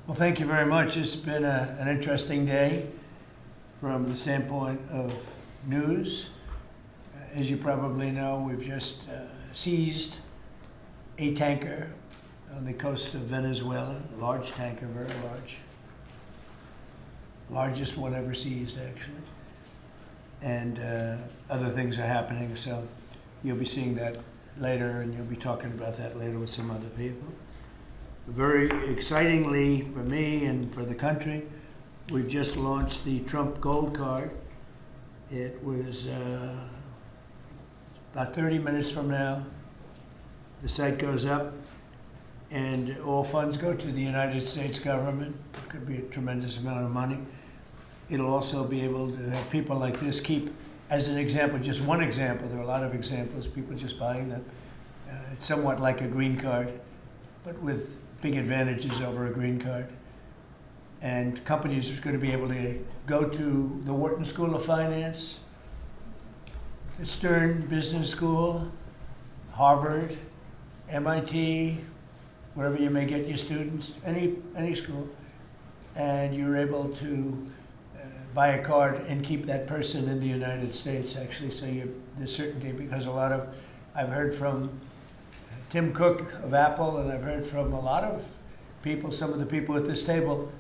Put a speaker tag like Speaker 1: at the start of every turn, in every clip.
Speaker 1: Well, thank you very much. It's been an interesting day from the standpoint of news. As you probably know, we've just seized a tanker on the coast of Venezuela, a large tanker, very large. Largest one ever seized, actually. And other things are happening, so you'll be seeing that later, and you'll be talking about that later with some other people. Very excitingly for me and for the country, we've just launched the Trump Gold Card. It was about 30 minutes from now. The site goes up, and all funds go to the United States government. It could be a tremendous amount of money. It'll also be able to have people like this keep, as an example, just one example, there are a lot of examples, people just buying them. It's somewhat like a green card, but with big advantages over a green card. And companies are going to be able to go to the Wharton School of Finance, the Stern Business School, Harvard, MIT, wherever you may get your students, any school, and you're able to buy a card and keep that person in the United States, actually, so there's certainty, because I've heard from Tim Cook of Apple, and I've heard from a lot of people, some of the people at this table,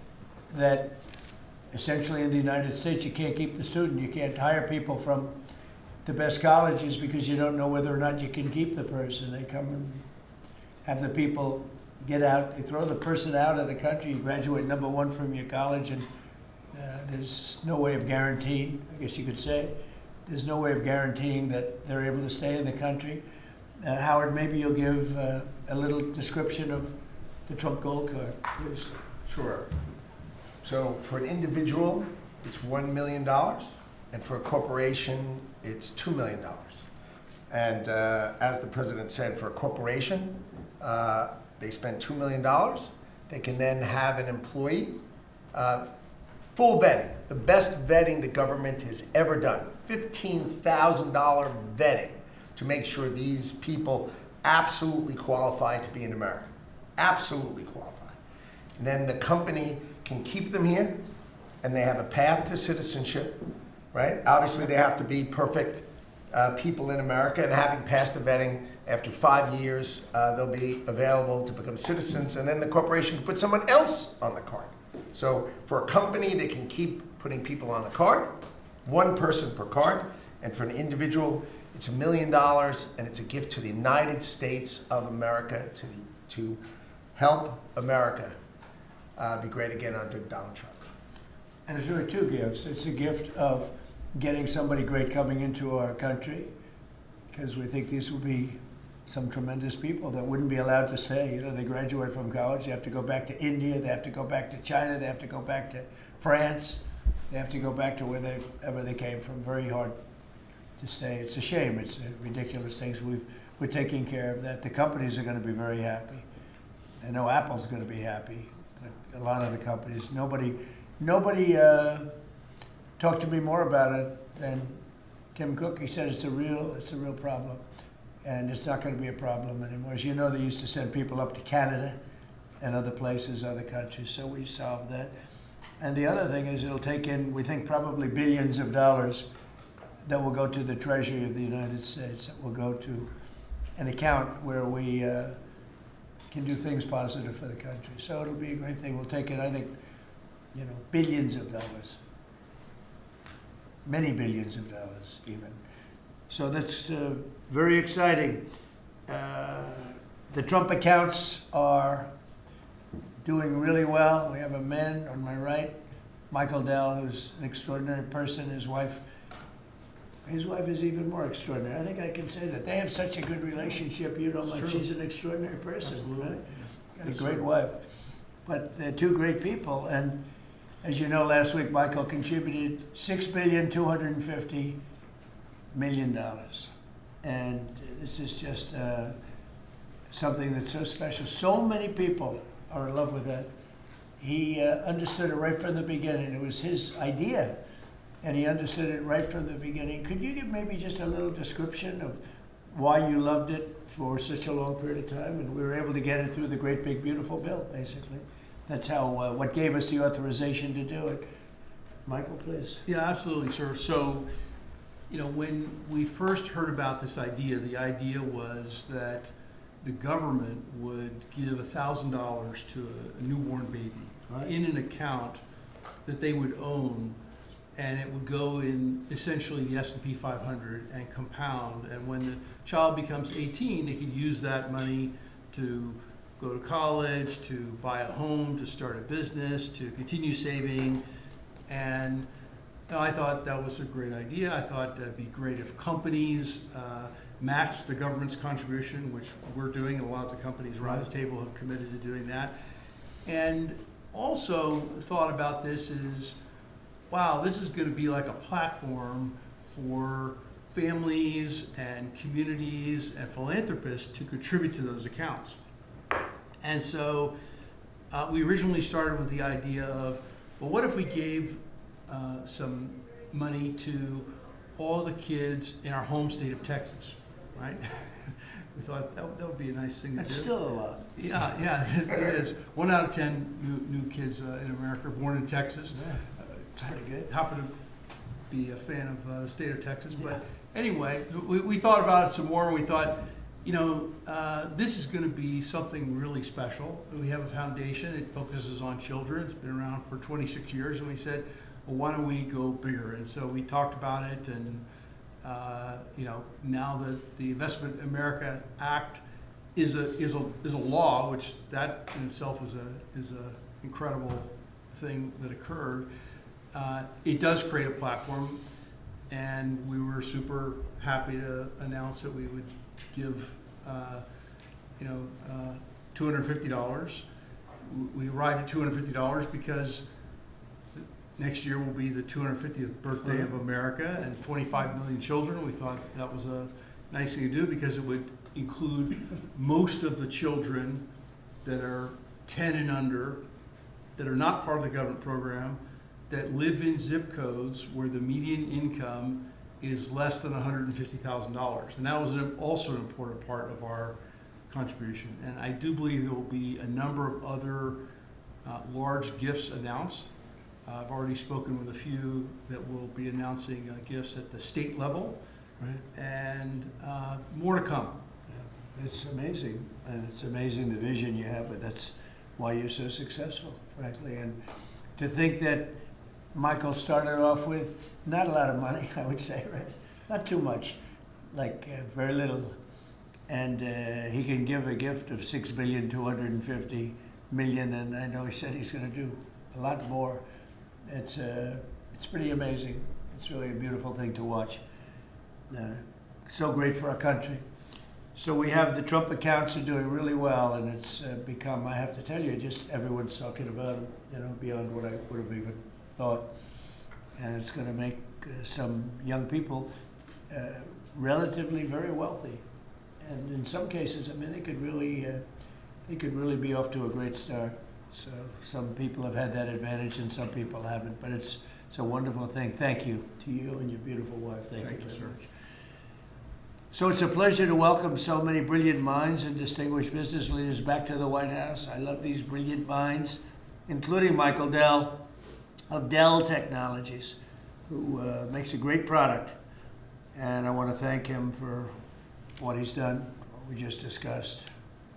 Speaker 1: that essentially in the United States you can't keep the student. You can't hire people from the best colleges because you don't know whether or not you can keep the person. They come and have the people get out, they throw the person out of the country, you graduate #1 from your college, and there's no way of guaranteeing, I guess you could say, there's no way of guaranteeing that they're able to stay in the country. Howard, maybe you'll give a little description of the Trump Gold Card, please.
Speaker 2: Sure. So for an individual, it's $1 million, and for a corporation, it's $2 million. And as the president said, for a corporation, they spend $2 million. They can then have an employee, full vetting, the best vetting the government has ever done, $15,000 vetting to make sure these people absolutely qualify to be in America, absolutely qualify. And then the company can keep them here, and they have a path to citizenship, right? Obviously, they have to be perfect people in America, and having passed the vetting, after 5 years, they'll be available to become citizens, and then the corporation can put someone else on the card. So for a company, they can keep putting people on the card, one person per card, and for an individual, it's $1 million, and it's a gift to the United States of America to help America be great again under Donald Trump.
Speaker 1: And it's really two gifts. It's a gift of getting somebody great coming into our country, because we think these will be some tremendous people that wouldn't be allowed to stay. You know, they graduate from college, they have to go back to India, they have to go back to China, they have to go back to France, they have to go back to wherever they came from. Very hard to stay. It's a shame. It's ridiculous things. We're taking care of that. The companies are going to be very happy. I know Apple's going to be happy, but a lot of the companies, nobody talked to me more about it than Tim Cook. He said it's a real problem, and it's not going to be a problem anymore. As you know, they used to send people up to Canada and other places, other countries, so we solved that. And the other thing is it'll take in, we think, probably billions of dollars that will go to the Treasury of the United States, that will go to an account where we can do things positive for the country. So it'll be a great thing. We'll take in, I think, billions of dollars. Many billions of dollars, even. So that's very exciting. The Trump accounts are doing really well. We have a man on my right, Michael Dell, who's an extraordinary person. His wife is even more extraordinary. I think I can say that. They have such a good relationship. You know, like she's an extraordinary person, absolutely, right? Got a great wife. But they're two great people. And as you know, last week, Michael contributed $6,250,000,000. And this is just something that's so special. So many people are in love with that. He understood it right from the beginning. It was his idea, and he understood it right from the beginning. Could you give maybe just a little description of why you loved it for such a long period of time? And we were able to get it through the great big beautiful bill, basically. that's how, what gave us the authorization to do it. Michael, please.
Speaker 3: Yeah, absolutely, sir. So, when we first heard about this idea, the idea was that the government would give $1,000 to a newborn baby
Speaker 1: Right.
Speaker 3: in an account that they would own, and it would go in essentially the S&P 500 and compound. And when the child becomes 18, they could use that money to go to college, to buy a home, to start a business, to continue saving. And I thought that was a great idea. I thought it'd be great if companies matched the government's contribution, which we're doing. A lot of the companies around the table have committed to doing that. And also thought about this is, wow, this is going to be like a platform for families and communities and philanthropists to contribute to those accounts. And so we originally started with the idea of, well, what if we gave some money to all the kids in our home state of Texas, right? We thought that would be a nice thing to do.
Speaker 1: That's still a lot.
Speaker 3: Yeah, it is. 1 out of 10 new kids in America are born in Texas.
Speaker 1: Yeah, it's pretty good.
Speaker 3: Happen to be a fan of the state of Texas,
Speaker 1: Yeah.
Speaker 3: but anyway, we thought about it some more, and we thought, this is going to be something really special. We have a foundation. It focuses on children. It's been around for 26 years, and we said, well, why don't we go bigger? And so we talked about it, and now that the Investment America Act is a law, which that in itself is a incredible thing that occurred. It does create a platform, and we were super happy to announce that we would give $250. We arrived at $250 because next year will be the 250th birthday of America and 25 million children. We thought that was a nice thing to do because it would include most of the children that are 10 and under, that are not part of the government program, that live in zip codes where the median income is less than $150,000. And that was also an important part of our contribution. And I do believe there will be a number of other large gifts announced. I've already spoken with a few that will be announcing gifts at the state level,
Speaker 1: Right.
Speaker 3: and more to come.
Speaker 1: Yeah. It's amazing, and it's amazing the vision you have, but that's why you're so successful, frankly. And to think that Michael started off with not a lot of money, I would say, right? Not too much, like very little. And he can give a gift of $6,250,000,000, and I know he said he's going to do a lot more. It's pretty amazing. It's really a beautiful thing to watch. So great for our country. So we have the Trump accounts are doing really well, and it's become, I have to tell you, just everyone's talking about it, beyond what I would have even thought. And it's going to make some young people relatively very wealthy. And in some cases, I mean, they could really be off to a great start. So some people have had that advantage and some people haven't, but it's a wonderful thing. Thank you to you and your beautiful wife. Thank you
Speaker 3: sir.
Speaker 1: very much. So it's a pleasure to welcome so many brilliant minds and distinguished business leaders back to the White House. I love these brilliant minds, including Michael Dell of Dell Technologies, who makes a great product. And I want to thank him for what he's done, what we just discussed,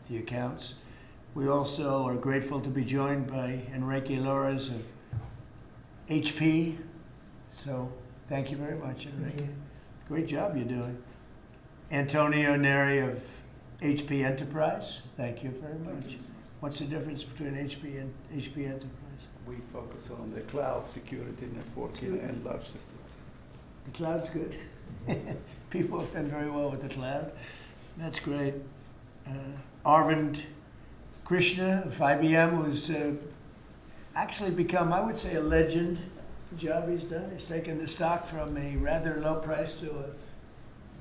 Speaker 1: the accounts. We also are grateful to be joined by Enrique Lores of HP. So thank you very much, Enrique. Great job you're doing. Antonio Neri of HP Enterprise. Thank you very much. What's the difference between HP and HP Enterprise?
Speaker 4: We focus on the cloud security, networking, and large systems.
Speaker 1: The cloud's good. People have done very well with the cloud. That's great. Arvind Krishna of IBM, who's actually become, I would say, a legend. The job he's done. He's taken the stock from a rather low price to a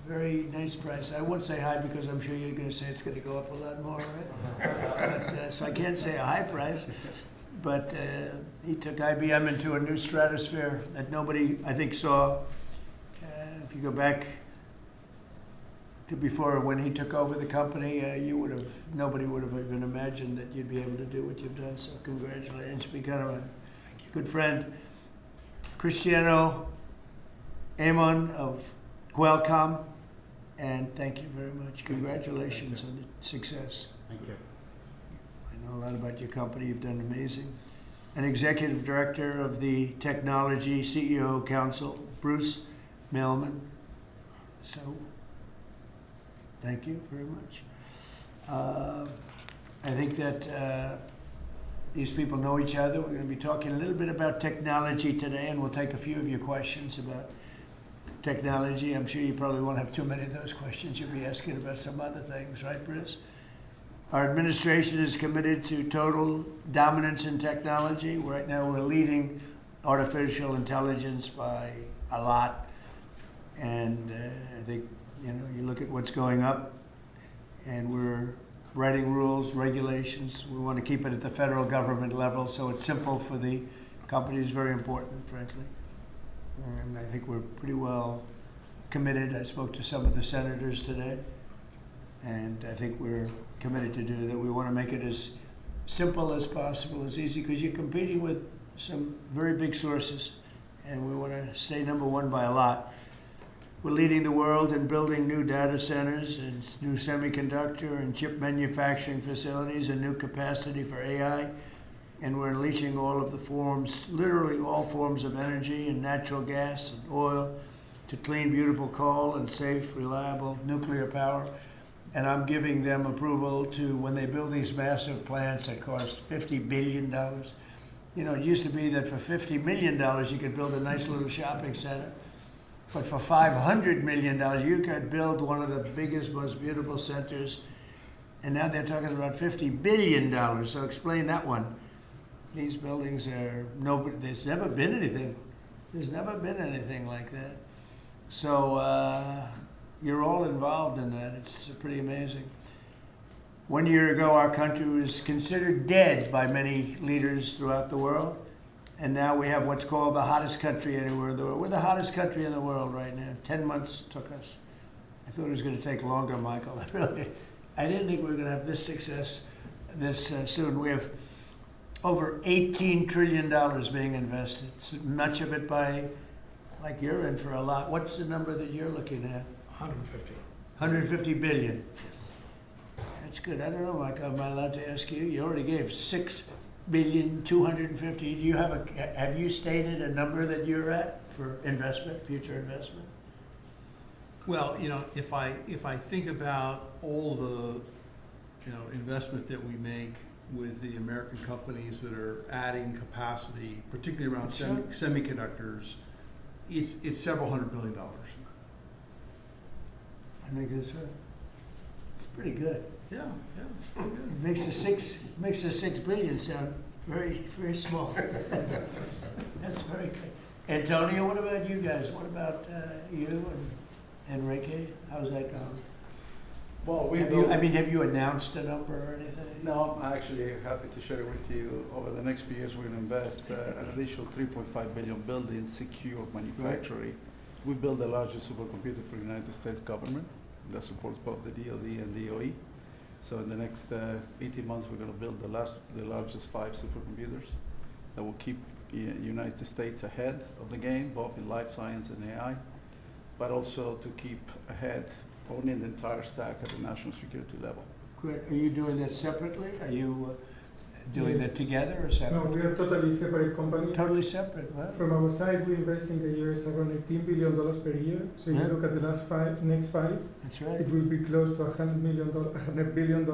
Speaker 1: very nice price. I won't say high because I'm sure you're going to say it's going to go up a lot more, right? But, so I can't say a high price. But he took IBM into a new stratosphere that nobody, I think, saw. If you go back to before, when he took over the company, nobody would have even imagined that you'd be able to do what you've done, so congratulations. You've become a good friend. Cristiano Amon of Qualcomm, and thank you very much. Congratulations on the success.
Speaker 5: Thank you.
Speaker 1: I know a lot about your company. You've done amazing. An executive director of the Technology CEO Council, Bruce Mailman. So, thank you very much. I think that these people know each other. We're going to be talking a little bit about technology today, and we'll take a few of your questions about technology. I'm sure you probably won't have too many of those questions. You'll be asking about some other things, right, Bruce? Our administration is committed to total dominance in technology. Right now, we're leading artificial intelligence by a lot. And I think, you look at what's going up, and we're writing rules, regulations. We want to keep it at the federal government level, so it's simple for the companies, very important, frankly. And I think we're pretty well committed. I spoke to some of the senators today, and I think we're committed to do that. We want to make it as simple as possible, as easy, because you're competing with some very big sources, and we want to stay number one by a lot. We're leading the world in building new data centers and new semiconductor and chip manufacturing facilities and new capacity for AI. And we're unleashing all of the forms, literally all forms of energy and natural gas and oil to clean, beautiful coal and safe, reliable nuclear power. And I'm giving them approval to, when they build these massive plants that cost $50 billion. It used to be that for $50 million you could build a nice little shopping center. But for $500 million, you could build one of the biggest, most beautiful centers. And now they're talking about $50 billion. So explain that one. These buildings are there's never been anything. There's never been anything like that. So you're all involved in that. It's pretty amazing. 1 year ago, our country was considered dead by many leaders throughout the world. And now we have what's called the hottest country anywhere in the world. We're the hottest country in the world right now. 10 months took us. I thought it was going to take longer, Michael. I didn't think we were going to have this success this soon. We have over $18 trillion being invested. So much of it by, like you're in for a lot. What's the number that you're looking at?
Speaker 5: 150.
Speaker 1: 150 billion. That's good. I don't know, Michael, am I allowed to ask you? You already gave 6,250,000,000. Do you have you stated a number that you're at for investment, future investment?
Speaker 3: Well, if I think about all the, investment that we make with the American companies that are adding capacity, particularly around semiconductors, it's several $100 billion.
Speaker 1: I think that's right. It's pretty good.
Speaker 3: Yeah, it's pretty good.
Speaker 1: It makes the 6 billion sound very, very small. That's very good. Antonio, what about you guys? What about you and Enrique? How's that going?
Speaker 4: Well,
Speaker 1: have you announced a number or anything?
Speaker 4: No, I'm actually happy to share with you. Over the next few years, we're going to invest an additional $3.5 billion building secure manufacturing. Right. We build the largest supercomputer for the United States government that supports both the DoD and DOE. So in the next 18 months, we're going to build the largest 5 supercomputers that will keep the United States ahead of the game, both in life science and AI, but also to keep ahead owning the entire stack at the national security level.
Speaker 1: Great. Are you doing that separately? Are you doing that together or separately?
Speaker 6: No, we are totally separate companies.
Speaker 1: Totally separate, wow.
Speaker 6: From our side, we invest in the US around $18 billion per year. So if you look at the next five,
Speaker 1: that's right.
Speaker 6: It will be close to $100 billion.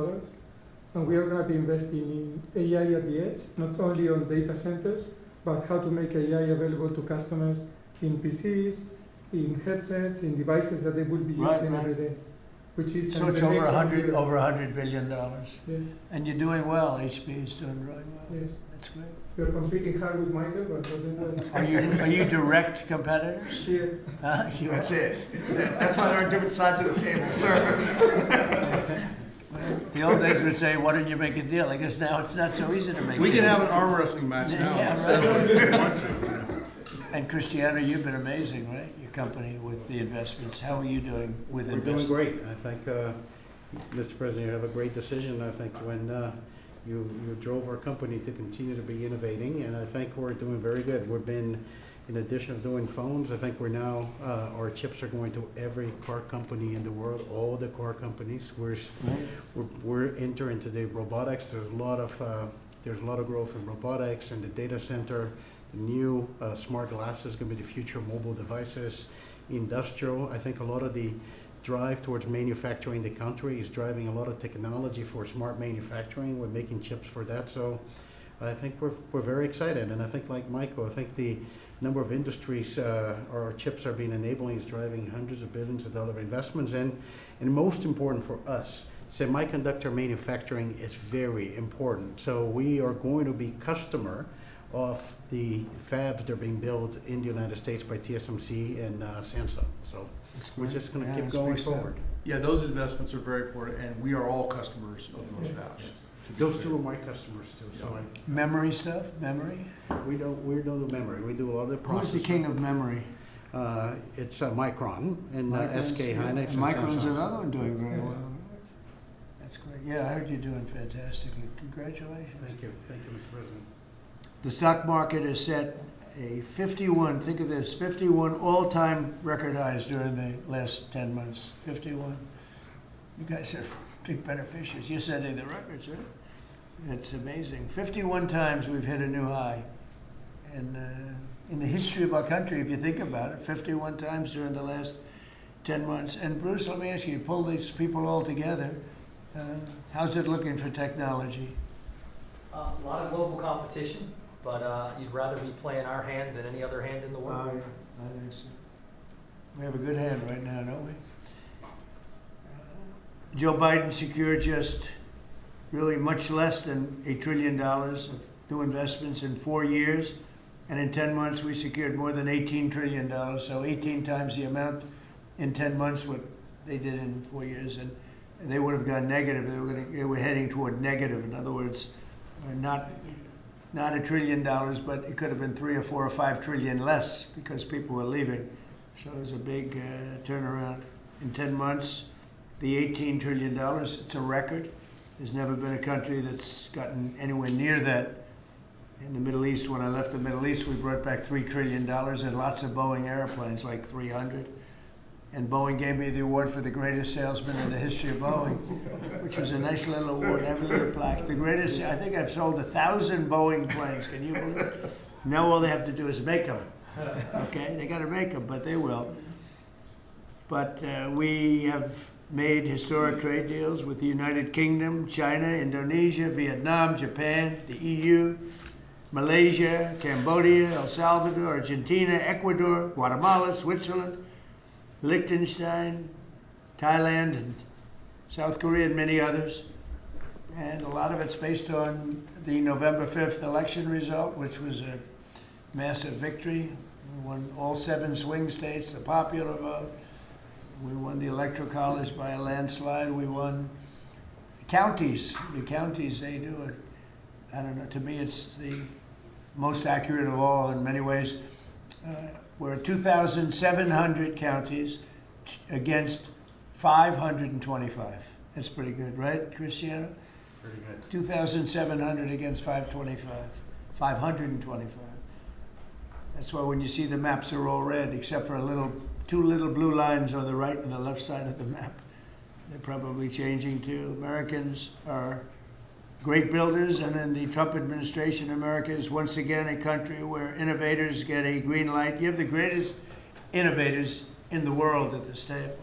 Speaker 6: And we are going to be investing in AI at the edge, not only on data centers, but how to make AI available to customers in PCs, in headsets, in devices that they would be using every day. Which is
Speaker 1: so it's over $100 billion.
Speaker 6: Yes.
Speaker 1: And you're doing well. HP is doing really well.
Speaker 6: Yes.
Speaker 1: That's great.
Speaker 6: We're competing hard with Michael, but we're doing well.
Speaker 1: Are you direct competitors?
Speaker 6: Yes.
Speaker 2: That's it. That's why they're on different sides of the table, sir.
Speaker 1: The old days would say, "Why don't you make a deal?" I guess now it's not so easy to make.
Speaker 3: We
Speaker 1: a
Speaker 3: can
Speaker 1: deal.
Speaker 3: have an arm wrestling match now.
Speaker 1: Yeah, right. And Cristiano, you've been amazing, right? Your company with the investments. How are you doing with
Speaker 5: We're doing
Speaker 1: investments?
Speaker 5: great. I think, Mr. President, you have a great decision. I think when you drove our company to continue to be innovating, and I think we're doing very good. We've been, in addition to doing phones, I think we're now, our chips are going to every car company in the world, all the car companies. We're entering into the robotics. There's a lot of growth in robotics and the data center. New smart glasses going to be the future mobile devices. Industrial, I think a lot of the drive towards manufacturing the country is driving a lot of technology for smart manufacturing. We're making chips for that. So I think we're very excited. And I think, like Michael, I think the number of industries our chips are being enabling is driving hundreds of billions of dollars investments. And most important for us, semiconductor manufacturing is very important. So we are going to be customer of the fabs that are being built in the United States by TSMC and Samsung. So we're just going to keep going forward.
Speaker 3: Yeah, those investments are very important, and we are all customers of those fabs.
Speaker 5: Those two are my customers too. So
Speaker 1: Memory stuff, memory?
Speaker 5: we don't do memory. We do a lot of the
Speaker 1: Who's
Speaker 5: processing.
Speaker 1: the king of memory?
Speaker 5: It's Micron and
Speaker 1: Micron's-
Speaker 5: SK
Speaker 1: yeah.
Speaker 5: Hynix. And
Speaker 1: Micron's
Speaker 5: Samsung.
Speaker 1: another one doing very
Speaker 6: Yes.
Speaker 1: well. That's great. Yeah, I heard you're doing fantastically. Congratulations.
Speaker 5: Thank you, Mr. President.
Speaker 1: The stock market has set a 51, think of this, 51 all-time record highs during the last 10 months. 51. You guys are big beneficiaries. You're setting the records, right? It's amazing. 51 times we've hit a new high. And in the history of our country, if you think about it, 51 times during the last 10 months. And Bruce, let me ask you, pull these people all together. How's it looking for technology?
Speaker 7: A lot of global competition, but you'd rather be playing our hand than any other hand in the world.
Speaker 1: I think so. We have a good hand right now, don't we? Joe Biden secured just really much less than $1 trillion of new investments in 4 years. And in 10 months, we secured more than $18 trillion. So 18 times the amount in 10 months what they did in 4 years. And they would have gone negative. They were heading toward negative. In other words, not $1 trillion, but it could have been 3 or 4 or 5 trillion less because people were leaving. So it was a big turnaround. In 10 months, the $18 trillion, it's a record. There's never been a country that's gotten anywhere near that. In the Middle East, when I left the Middle East, we brought back $3 trillion and lots of Boeing airplanes, like 300. And Boeing gave me the award for the greatest salesman in the history of Boeing, which was a nice little award. I have a little plaque. The greatest, I think I've sold 1,000 Boeing planes. Can you believe it? Now all they have to do is make them. Okay, they got to make them, but they will. But we have made historic trade deals with the United Kingdom, China, Indonesia, Vietnam, Japan, the EU, Malaysia, Cambodia, El Salvador, Argentina, Ecuador, Guatemala, Switzerland, Liechtenstein, Thailand, and South Korea, and many others. And a lot of it's based on the November 5th election result, which was a massive victory. We won all 7 swing states, the popular vote. We won the Electoral College by a landslide. We won counties. The counties, they do it. I don't know, to me it's the most accurate of all in many ways. We're at 2,700 counties against 525. That's pretty good, right, Cristiano?
Speaker 5: Pretty good.
Speaker 1: 2,700 against 525. 525. That's why when you see the maps are all red, except for two little blue lines on the right and the left side of the map. They're probably changing too. Americans are great builders, and in the Trump administration, America is once again a country where innovators get a green light. You have the greatest innovators in the world at this table,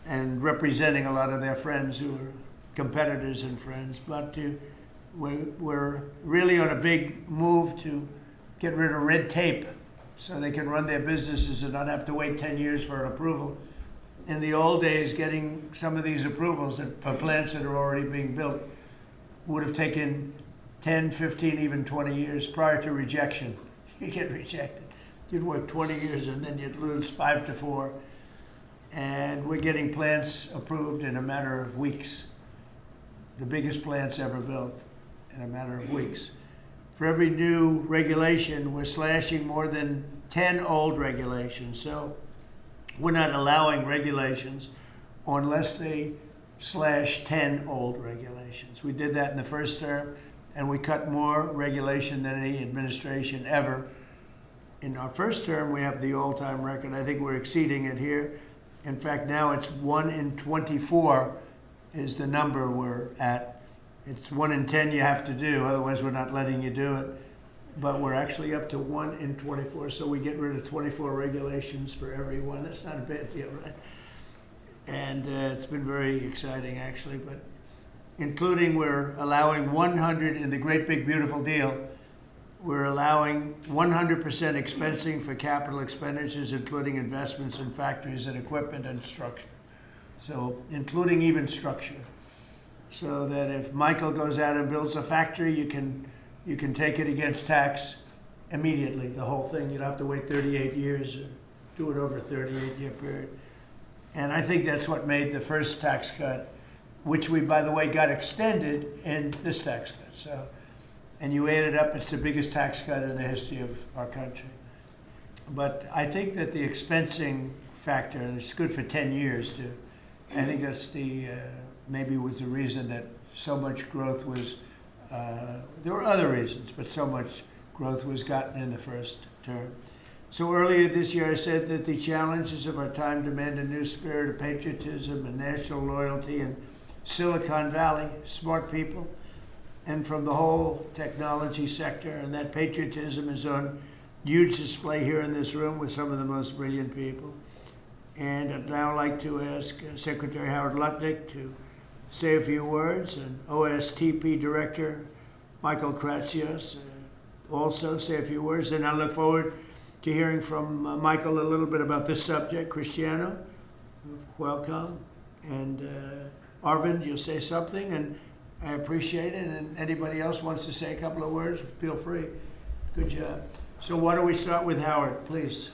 Speaker 1: and representing a lot of their friends who are competitors and friends. But we're really on a big move to get rid of red tape so they can run their businesses and not have to wait 10 years for an approval. In the old days, getting some of these approvals for plants that are already being built would have taken 10, 15, even 20 years prior to rejection. You'd get rejected. You'd work 20 years and then you'd lose 5 to 4. And we're getting plants approved in a matter of weeks. The biggest plants ever built in a matter of weeks. for every new regulation, we're slashing more than 10 old regulations. So we're not allowing regulations unless they slash 10 old regulations. We did that in the first term, and we cut more regulation than any administration ever. In our first term, we have the all-time record. I think we're exceeding it here. In fact, now it's 1 in 24 is the number we're at. It's 1 in 10 you have to do, otherwise we're not letting you do it. But we're actually up to 1 in 24, so we get rid of 24 regulations for everyone. That's not a bad deal, right? And it's been very exciting, actually. But including, we're allowing 100 in the great big beautiful deal. We're allowing 100% expensing for capital expenditures, including investments in factories and equipment and structure. So including even structure. So that if Michael goes out and builds a factory, you can take it against tax immediately, the whole thing. You don't have to wait 38 years or do it over a 38-year period. And I think that's what made the first tax cut, which we, by the way, got extended in this tax cut. So, and you add it up, it's the biggest tax cut in the history of our country. But I think that the expensing factor, and it's good for 10 years too, I think that's the, maybe was the reason that so much growth was, there were other reasons, but so much growth was gotten in the first term. So earlier this year I said that the challenges of our time demand a new spirit of patriotism and national loyalty in Silicon Valley, smart people, and from the whole technology sector, and that patriotism is on huge display here in this room with some of the most brilliant people. And I'd now like to ask Secretary Howard Lutnick to say a few words, and OSTP Director Michael Kratsios also say a few words. And I look forward to hearing from Michael a little bit about this subject. Cristiano, welcome. And Arvind, you'll say something, and I appreciate it. And anybody else wants to say a couple of words, feel free. Good job. So why don't we start with Howard, please?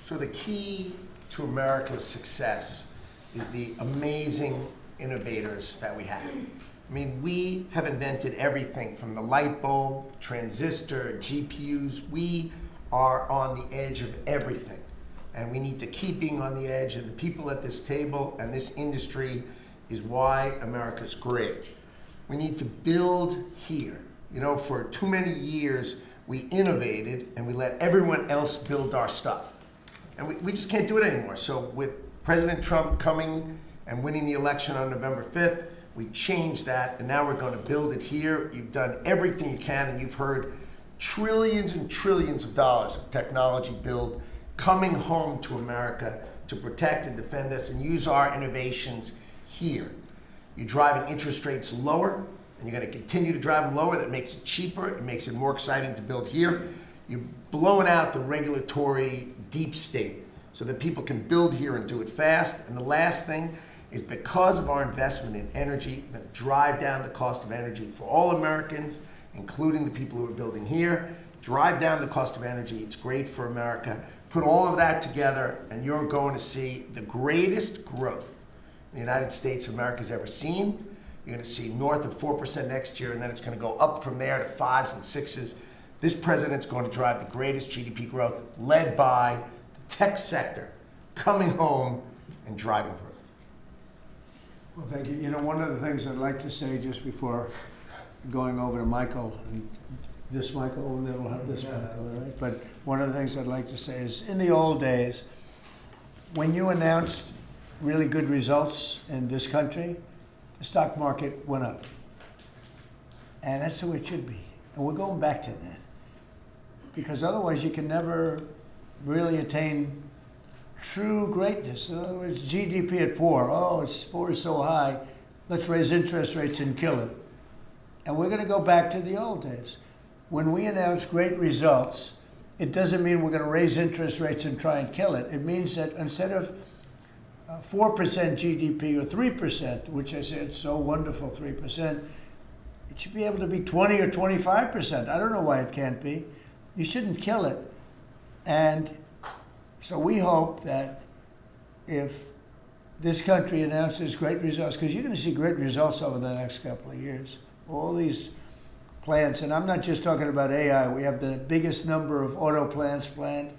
Speaker 2: So the key to America's success is the amazing innovators that we have. I mean, we have invented everything from the light bulb, transistor, GPUs. We are on the edge of everything. And we need to keep being on the edge, and the people at this table and this industry is why America's great. We need to build here. You know, for too many years, we innovated and we let everyone else build our stuff. And we just can't do it anymore. So with President Trump coming and winning the election on November 5th, we changed that, and now we're going to build it here. You've done everything you can, and you've heard trillions and trillions of dollars of technology build coming home to America to protect and defend us and use our innovations here. You're driving interest rates lower, and you're going to continue to drive them lower. That makes it cheaper. It makes it more exciting to build here. You're blowing out the regulatory deep state so that people can build here and do it fast. And the last thing is, because of our investment in energy, that drive down the cost of energy for all Americans, including the people who are building here. Drive down the cost of energy. It's great for America. Put all of that together, and you're going to see the greatest growth the United States of America has ever seen. You're going to see north of 4% next year, and then it's going to go up from there to 5s and 6s. This president's going to drive the greatest GDP growth, led by the tech sector coming home and driving growth.
Speaker 1: Well, thank you. You know, one of the things I'd like to say just before going over to Michael, and this Michael, and then we'll have this Michael, all right? But one of the things I'd like to say is, in the old days, when you announced really good results in this country, the stock market went up. And that's the way it should be. And we're going back to that. Because otherwise you can never really attain true greatness. In other words, GDP at 4. Oh, 4 is so high. Let's raise interest rates and kill it. And we're going to go back to the old days. When we announce great results, it doesn't mean we're going to raise interest rates and try and kill it. It means that instead of 4% GDP or 3%, which I said so wonderful, 3%, it should be able to be 20 or 25%. I don't know why it can't be. You shouldn't kill it. And so we hope that if this country announces great results, because you're going to see great results over the next couple of years. All these plants, and I'm not just talking about AI. We have the biggest number of auto plants planned.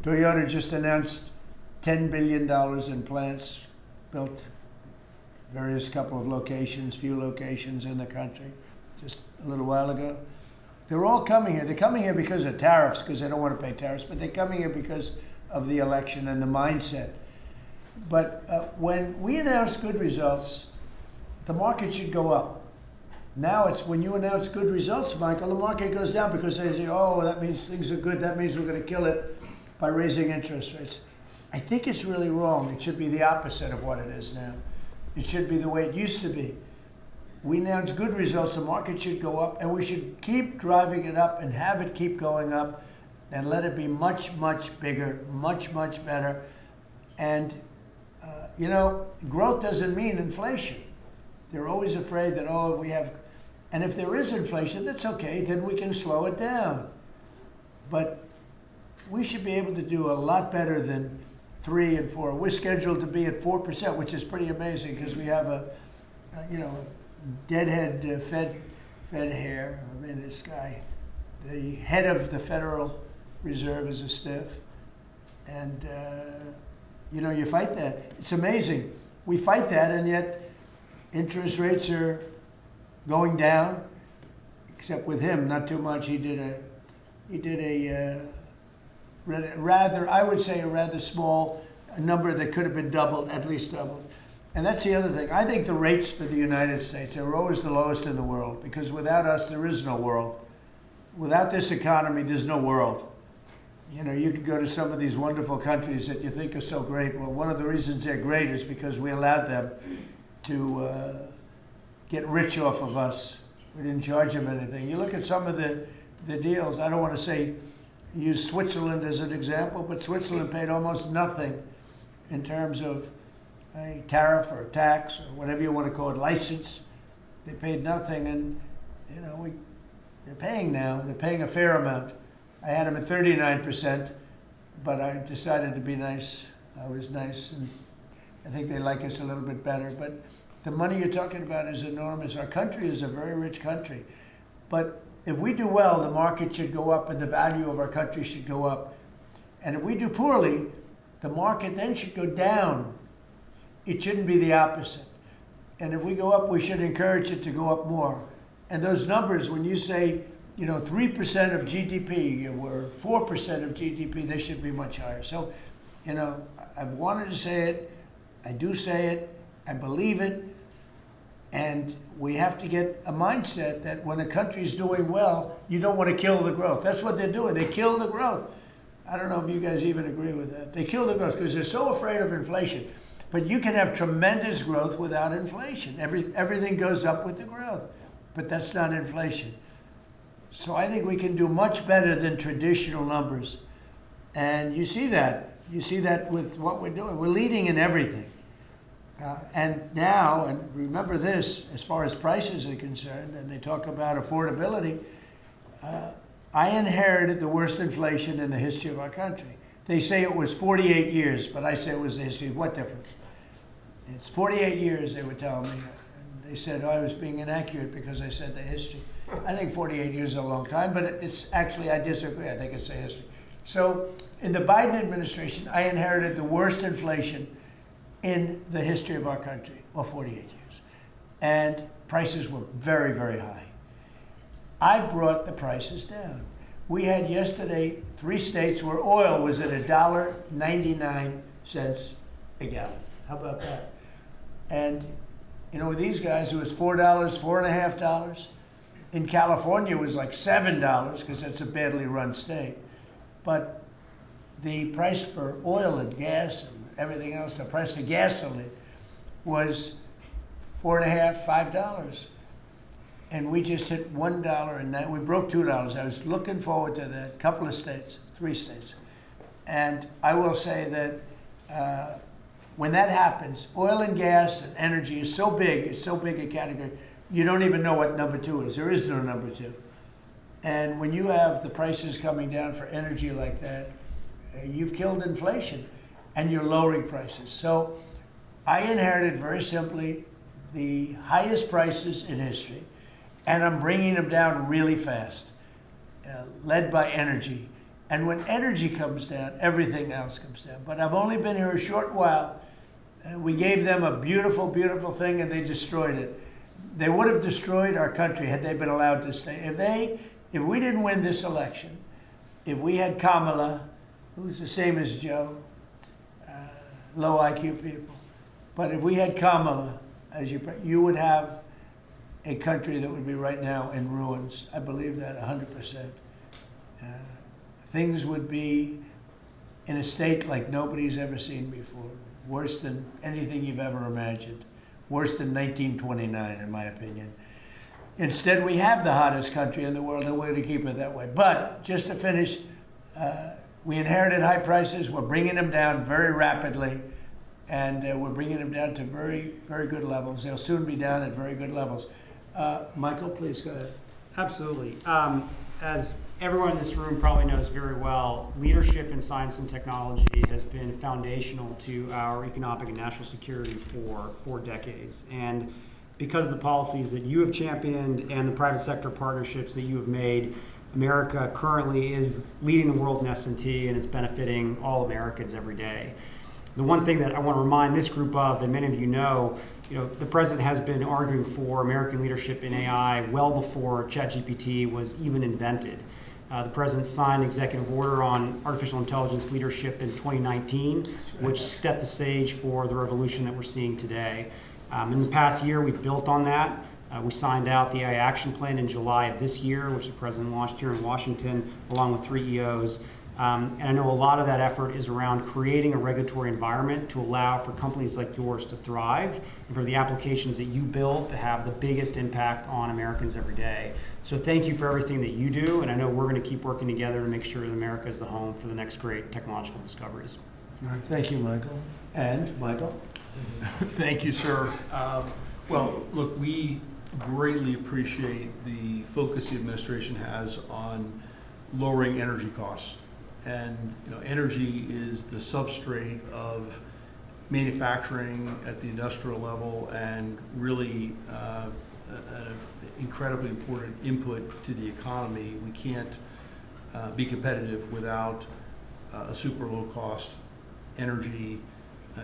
Speaker 1: Toyota just announced $10 billion in plants built, various couple of locations, few locations in the country, just a little while ago. They're all coming here. They're coming here because of tariffs, because they don't want to pay tariffs, but they're coming here because of the election and the mindset. But when we announce good results, the market should go up. Now it's when you announce good results, Michael, the market goes down because they say, oh, that means things are good. That means we're going to kill it by raising interest rates. I think it's really wrong. It should be the opposite of what it is now. It should be the way it used to be. We announce good results, the market should go up, and we should keep driving it up and have it keep going up and let it be much, much bigger, much, much better. And, you know, growth doesn't mean inflation. They're always afraid that, oh, we have, and if there is inflation, that's okay, then we can slow it down. But we should be able to do a lot better than 3 and 4. We're scheduled to be at 4%, which is pretty amazing because we have a deadhead Fed hair. I mean, this guy, the head of the Federal Reserve is a stiff. And, you fight that. It's amazing. We fight that, and yet interest rates are going down, except with him, not too much. He did a rather, I would say, a rather small number that could have been doubled, at least doubled. And that's the other thing. I think the rates for the United States are always the lowest in the world, because without us, there is no world. Without this economy, there's no world. You know, you could go to some of these wonderful countries that you think are so great. Well, one of the reasons they're great is because we allowed them to get rich off of us. We didn't charge them anything. You look at some of the deals. I don't want to say use Switzerland as an example, but Switzerland paid almost nothing in terms of a tariff or tax or whatever you want to call it, license. They paid nothing, and they're paying now. They're paying a fair amount. I had them at 39%, but I decided to be nice. I was nice, and I think they like us a little bit better. But the money you're talking about is enormous. Our country is a very rich country. But if we do well, the market should go up and the value of our country should go up. And if we do poorly, the market then should go down. It shouldn't be the opposite. And if we go up, we should encourage it to go up more. And those numbers, when you say, 3% of GDP or 4% of GDP, they should be much higher. So, I've wanted to say it. I do say it. I believe it. And we have to get a mindset that when a country's doing well, you don't want to kill the growth. That's what they're doing. They kill the growth. I don't know if you guys even agree with that. They kill the growth because they're so afraid of inflation. But you can have tremendous growth without inflation. Everything goes up with the growth. But that's not inflation. So I think we can do much better than traditional numbers. And you see that. You see that with what we're doing. We're leading in everything. And now, and remember this, as far as prices are concerned, and they talk about affordability, I inherited the worst inflation in the history of our country. They say it was 48 years, but I say it was the history. What difference? It's 48 years, they were telling me. And they said, I was being inaccurate because I said the history. I think 48 years is a long time, but it's actually, I disagree. I think it's the history. So in the Biden administration, I inherited the worst inflation in the history of our country, or 48 years. And prices were very, very high. I brought the prices down. We had yesterday 3 states where oil was at $1.99 a gallon. How about that? And, with these guys, it was $4, $4.50. In California, it was like $7 because that's a badly run state. But the price for oil and gas and everything else, the price of gasoline was $4.50, $5. And we just hit $1 and we broke $2. I was looking forward to that. Couple of states, 3 states. And I will say that when that happens, oil and gas and energy is so big, it's so big a category, you don't even know what number 2 is. There is no number 2. And when you have the prices coming down for energy like that, you've killed inflation and you're lowering prices. So I inherited, very simply, the highest prices in history. and I'm bringing them down really fast, led by energy. And when energy comes down, everything else comes down. But I've only been here a short while. We gave them a beautiful, beautiful thing, and they destroyed it. They would have destroyed our country had they been allowed to stay. If we didn't win this election, if we had Kamala, who's the same as Joe, low IQ people, but if we had Kamala, you would have a country that would be right now in ruins. I believe that 100%. Things would be in a state like nobody's ever seen before. Worse than anything you've ever imagined. Worse than 1929, in my opinion. Instead, we have the hottest country in the world, and we're going to keep it that way. But just to finish, we inherited high prices. We're bringing them down very rapidly, and we're bringing them down to very, very good levels. They'll soon be down at very good levels. Michael, please go ahead.
Speaker 8: Absolutely. As everyone in this room probably knows very well, leadership in science and technology has been foundational to our economic and national security for 4 decades. And because of the policies that you have championed and the private sector partnerships that you have made, America currently is leading the world in S&T, and it's benefiting all Americans every day. The one thing that I want to remind this group of, and many of you know, the president has been arguing for American leadership in AI well before ChatGPT was even invented. The president signed an executive order on artificial intelligence leadership in 2019, which set the stage for the revolution that we're seeing today. In the past year, we've built on that. We signed out the AI Action Plan in July of this year, which the president launched here in Washington, along with 3 EOs. And I know a lot of that effort is around creating a regulatory environment to allow for companies like yours to thrive and for the applications that you build to have the biggest impact on Americans every day. So thank you for everything that you do, and I know we're going to keep working together to make sure that America is the home for the next great technological discoveries.
Speaker 1: All right, thank you, Michael. And Michael?
Speaker 3: Thank you, sir. Well, look, we greatly appreciate the focus the administration has on lowering energy costs. And energy is the substrate of manufacturing at the industrial level, and really an incredibly important input to the economy. We can't be competitive without a super low cost energy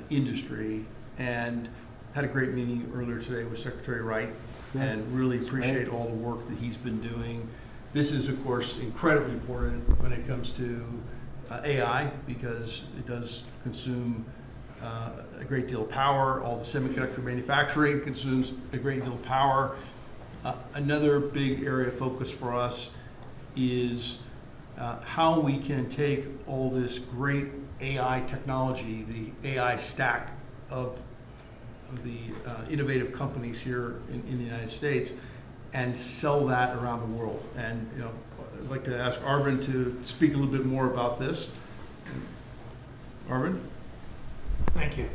Speaker 3: industry. And had a great meeting earlier today with Secretary Wright, and really appreciate all the work that he's been doing. This is, of course, incredibly important when it comes to AI, because it does consume a great deal of power. All the semiconductor manufacturing consumes a great deal of power. Another big area of focus for us is how we can take all this great AI technology, the AI stack of the innovative companies here in the United States, and sell that around the world. And I'd like to ask Arvind to speak a little bit more about this. Arvind?
Speaker 9: Thank you.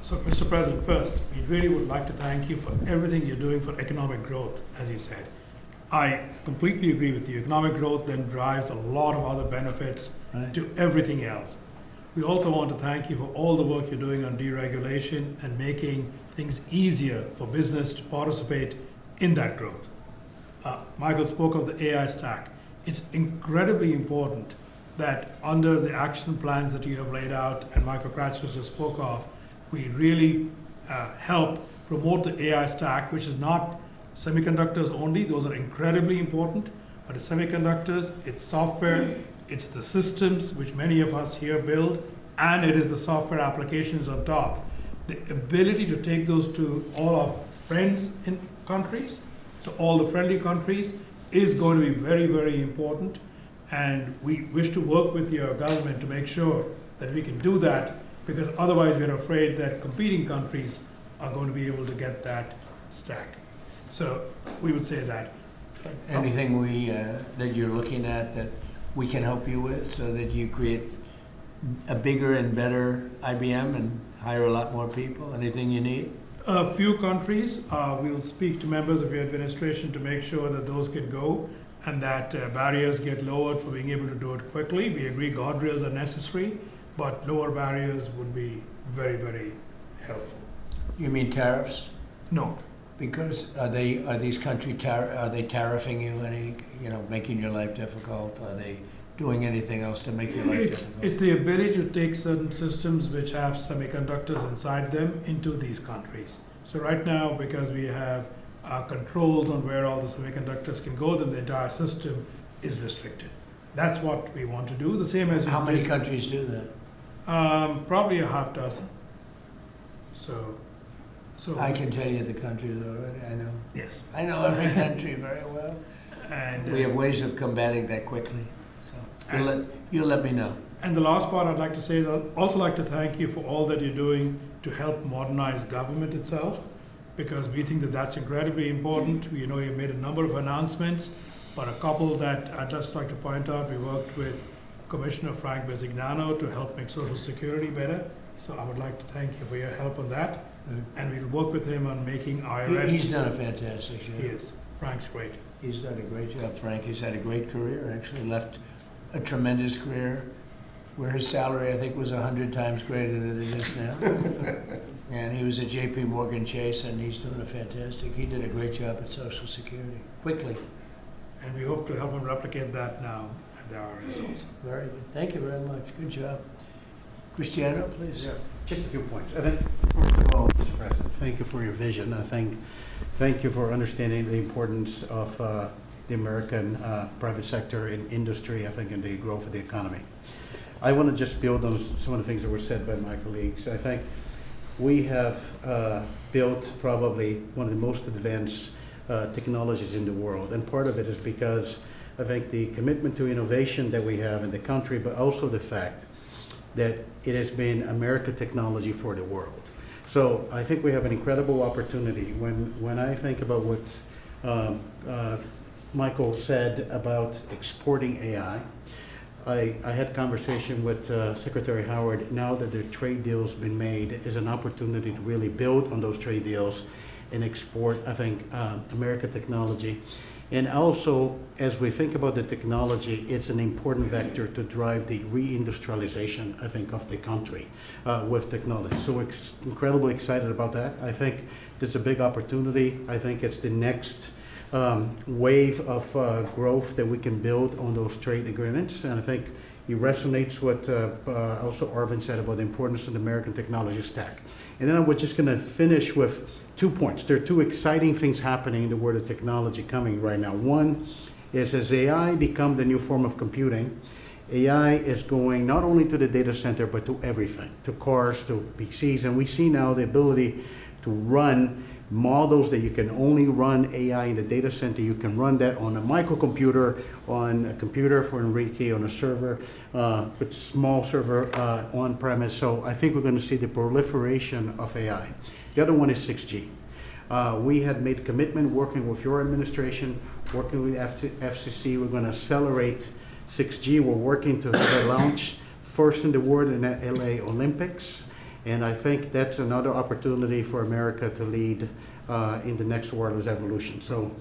Speaker 9: So, Mr. President, first, we really would like to thank you for everything you're doing for economic growth, as you said. I completely agree with you. Economic growth then drives a lot of other benefits to everything else. We also want to thank you for all the work you're doing on deregulation and making things easier for business to participate in that growth. Michael spoke of the AI stack. It's incredibly important that under the action plans that you have laid out and Michael Kratzer just spoke of, we really help promote the AI stack, which is not semiconductors only. Those are incredibly important, but it's semiconductors, it's software, it's the systems which many of us here build, and it is the software applications on top. The ability to take those to all our friends in countries, so all the friendly countries, is going to be very, very important. And we wish to work with your government to make sure that we can do that, because otherwise we're afraid that competing countries are going to be able to get that stack. So we would say that.
Speaker 1: Anything that you're looking at that we can help you with so that you create a bigger and better IBM and hire a lot more people? Anything you need?
Speaker 9: A few countries, we'll speak to members of your administration to make sure that those can go and that barriers get lowered for being able to do it quickly. We agree guardrails are necessary, but lower barriers would be very, very helpful.
Speaker 1: You mean tariffs?
Speaker 9: No,
Speaker 1: Because are these are they tariffing you any, making your life difficult? Are they doing anything else to make your life difficult?
Speaker 9: It's the ability to take certain systems which have semiconductors inside them into these countries. So right now, because we have controls on where all the semiconductors can go, then the entire system is restricted. That's what we want to do. The same as
Speaker 1: How many countries do that?
Speaker 9: Probably a half dozen. So
Speaker 1: I can tell you the countries already, I know.
Speaker 9: yes,
Speaker 1: I know every country very well.
Speaker 9: and
Speaker 1: We have ways of combating that quickly, so you'll let me know.
Speaker 9: And the last part I'd like to say is I'd also like to thank you for all that you're doing to help modernize government itself, because we think that that's incredibly important. You know, you made a number of announcements, but a couple that I'd just like to point out, we worked with Commissioner Frank Bisignano to help make Social Security better. So I would like to thank you for your help on that.
Speaker 1: Good.
Speaker 9: And we'll work with him on making IRS.
Speaker 1: He's done a fantastic job.
Speaker 9: He is. Frank's great.
Speaker 1: He's done a great job, Frank. He's had a great career, actually left a tremendous career where his salary, I think, was 100 times greater than it is now. And he was at JP Morgan Chase, and he's doing a fantastic, he did a great job at Social Security, quickly.
Speaker 9: And we hope to help him replicate that now at the IRS also.
Speaker 1: Very good. Thank you very much. Good job. Cristiano, please.
Speaker 5: Yes, just a few points. I think, first of all, Mr. President, thank you for your vision. Thank you for understanding the importance of the American private sector in industry, I think, and the growth of the economy. I want to just build on some of the things that were said by my colleagues. I think we have built probably one of the most advanced technologies in the world, and part of it is because I think the commitment to innovation that we have in the country, but also the fact that it has been American technology for the world. So I think we have an incredible opportunity. When I think about what Michael said about exporting AI, I had conversation with Secretary Howard. Now that the trade deal's been made, is an opportunity to really build on those trade deals and export, I think, American technology. And also, as we think about the technology, it's an important vector to drive the reindustrialization, I think, of the country with technology. So we're incredibly excited about that. I think it's a big opportunity. I think it's the next wave of growth that we can build on those trade agreements. And I think it resonates what also Arvind said about the importance of the American technology stack. And then we're just going to finish with 2 points. There are 2 exciting things happening in the world of technology coming right now. One is as AI become the new form of computing, AI is going not only to the data center, but to everything, to cars, to PCs. And we see now the ability to run models that you can only run AI in the data center. You can run that on a microcomputer, on a computer for Enrique, on a server, with small server on premise. So I think we're going to see the proliferation of AI. The other one is 6G. We had made a commitment working with your administration, working with FCC. We're going to accelerate 6G. We're working to launch first in the world in the LA Olympics. And I think that's another opportunity for America to lead in the next wireless evolution. So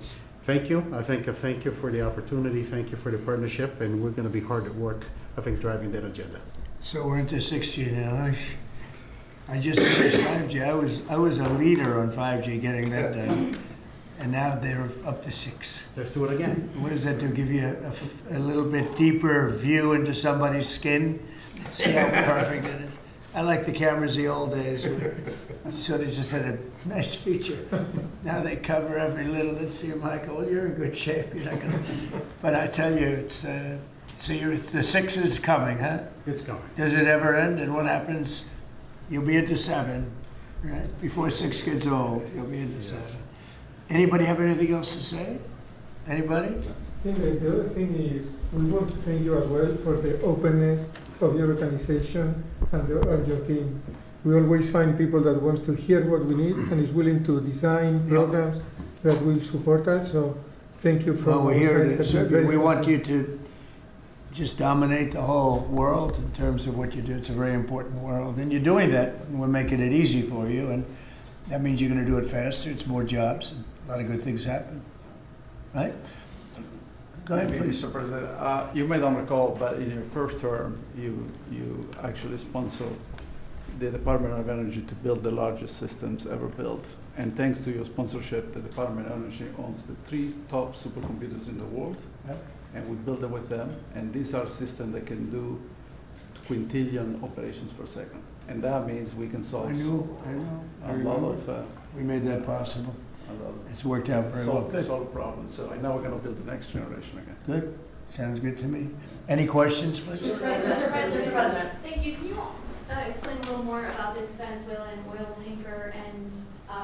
Speaker 5: thank you. Thank you for the opportunity. Thank you for the partnership. And we're going to be hard at work, I think, driving that agenda.
Speaker 1: So we're into 6G now. I just finished 5G. I was a leader on 5G, getting that done. And now they're up to 6.
Speaker 5: Let's do it again.
Speaker 1: What does that do? Give you a little bit deeper view into somebody's skin? See how perfect it is? I like the cameras the old days. So they just had a nice feature. Now they cover every little. Let's see, Michael, well, you're in good shape. You're not gonna. But I tell you, it's the 6 is coming, huh?
Speaker 5: It's coming.
Speaker 1: Does it ever end? And what happens? You'll be into 7, right? Before 6 gets old, you'll be into 7. Anybody have anything else to say? Anybody?
Speaker 6: I think that the other thing is we want to thank you as well for the openness of your organization and your team. We always find people that wants to hear what we need and is willing to design programs that will support us. So thank you for.
Speaker 1: Well, we're here to. We want you to just dominate the whole world in terms of what you do. It's a very important world, and you're doing that. And we're making it easy for you, and that means you're going to do it faster. It's more jobs, and a lot of good things happen. Right? Go ahead, please.
Speaker 4: Mr. President, you may not recall, but in your first term, you actually sponsored the Department of Energy to build the largest systems ever built. And thanks to your sponsorship, the Department of Energy owns the 3 top supercomputers in the world.
Speaker 1: Yep.
Speaker 4: And we build them with them. And these are systems that can do quintillion operations per second. And that means we can solve
Speaker 1: I know, I
Speaker 4: a lot
Speaker 1: remember.
Speaker 4: of,
Speaker 1: We made that possible.
Speaker 4: a lot of
Speaker 1: It's worked out very well. Good.
Speaker 4: solve problems. So I know we're gonna build the next generation again.
Speaker 1: Good. Sounds good to me. Any questions, please?
Speaker 10: Mr. President. Thank you. Can you explain a little more about this Venezuelan oil tanker and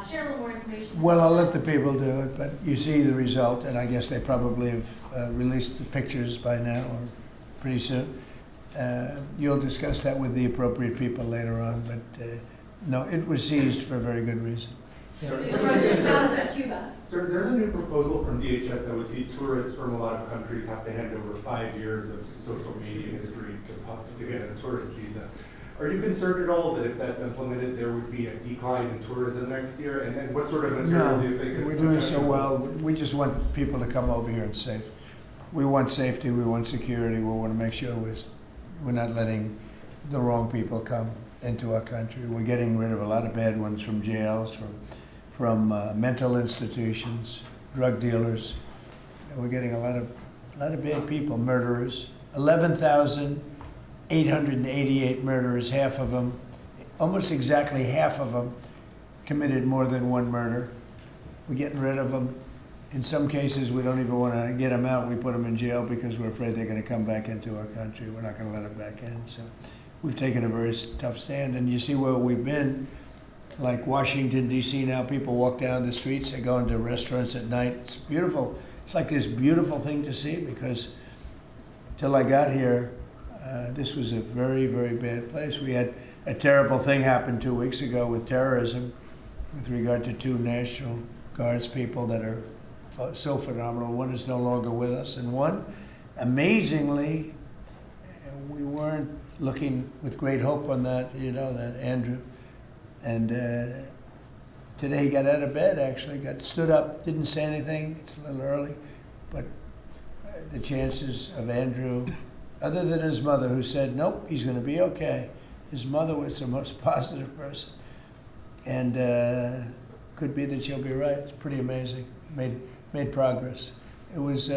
Speaker 10: share a little more information?
Speaker 1: Well, I'll let the people do it, but you see the result, and I guess they probably have released the pictures by now or pretty soon. You'll discuss that with the appropriate people later on, but no, it was seized for a very good reason.
Speaker 10: Mr. President, Cuba.
Speaker 11: Sir, there's a new proposal from DHS that would see tourists from a lot of countries have to hand over 5 years of social media history to get a tourist visa. Are you concerned at all that if that's implemented, there would be a decline in tourism next year? And what sort of material do you think is...
Speaker 1: We're doing so well. We just want people to come over here and safe. We want safety, we want security, we want to make sure we're not letting the wrong people come into our country. We're getting rid of a lot of bad ones from jails, from mental institutions, drug dealers. And we're getting a lot of bad people, murderers. 11,888 murderers, half of them, almost exactly half of them, committed more than one murder. We're getting rid of them. In some cases, we don't even want to get them out. We put them in jail because we're afraid they're going to come back into our country. We're not going to let them back in. So we've taken a very tough stand. And you see where we've been, like Washington, D.C. now, people walk down the streets, they go into restaurants at night. It's beautiful. It's like this beautiful thing to see because till I got here, this was a very, very bad place. We had a terrible thing happen 2 weeks ago with terrorism with regard to 2 National Guards people that are so phenomenal. One is no longer with us, and one, amazingly, we weren't looking with great hope on that, that Andrew. And today he got out of bed, actually, stood up, didn't say anything. It's a little early, but the chances of Andrew, other than his mother, who said, nope, he's going to be okay. His mother was the most positive person. And could be that she'll be right. It's pretty amazing. Made progress. It was,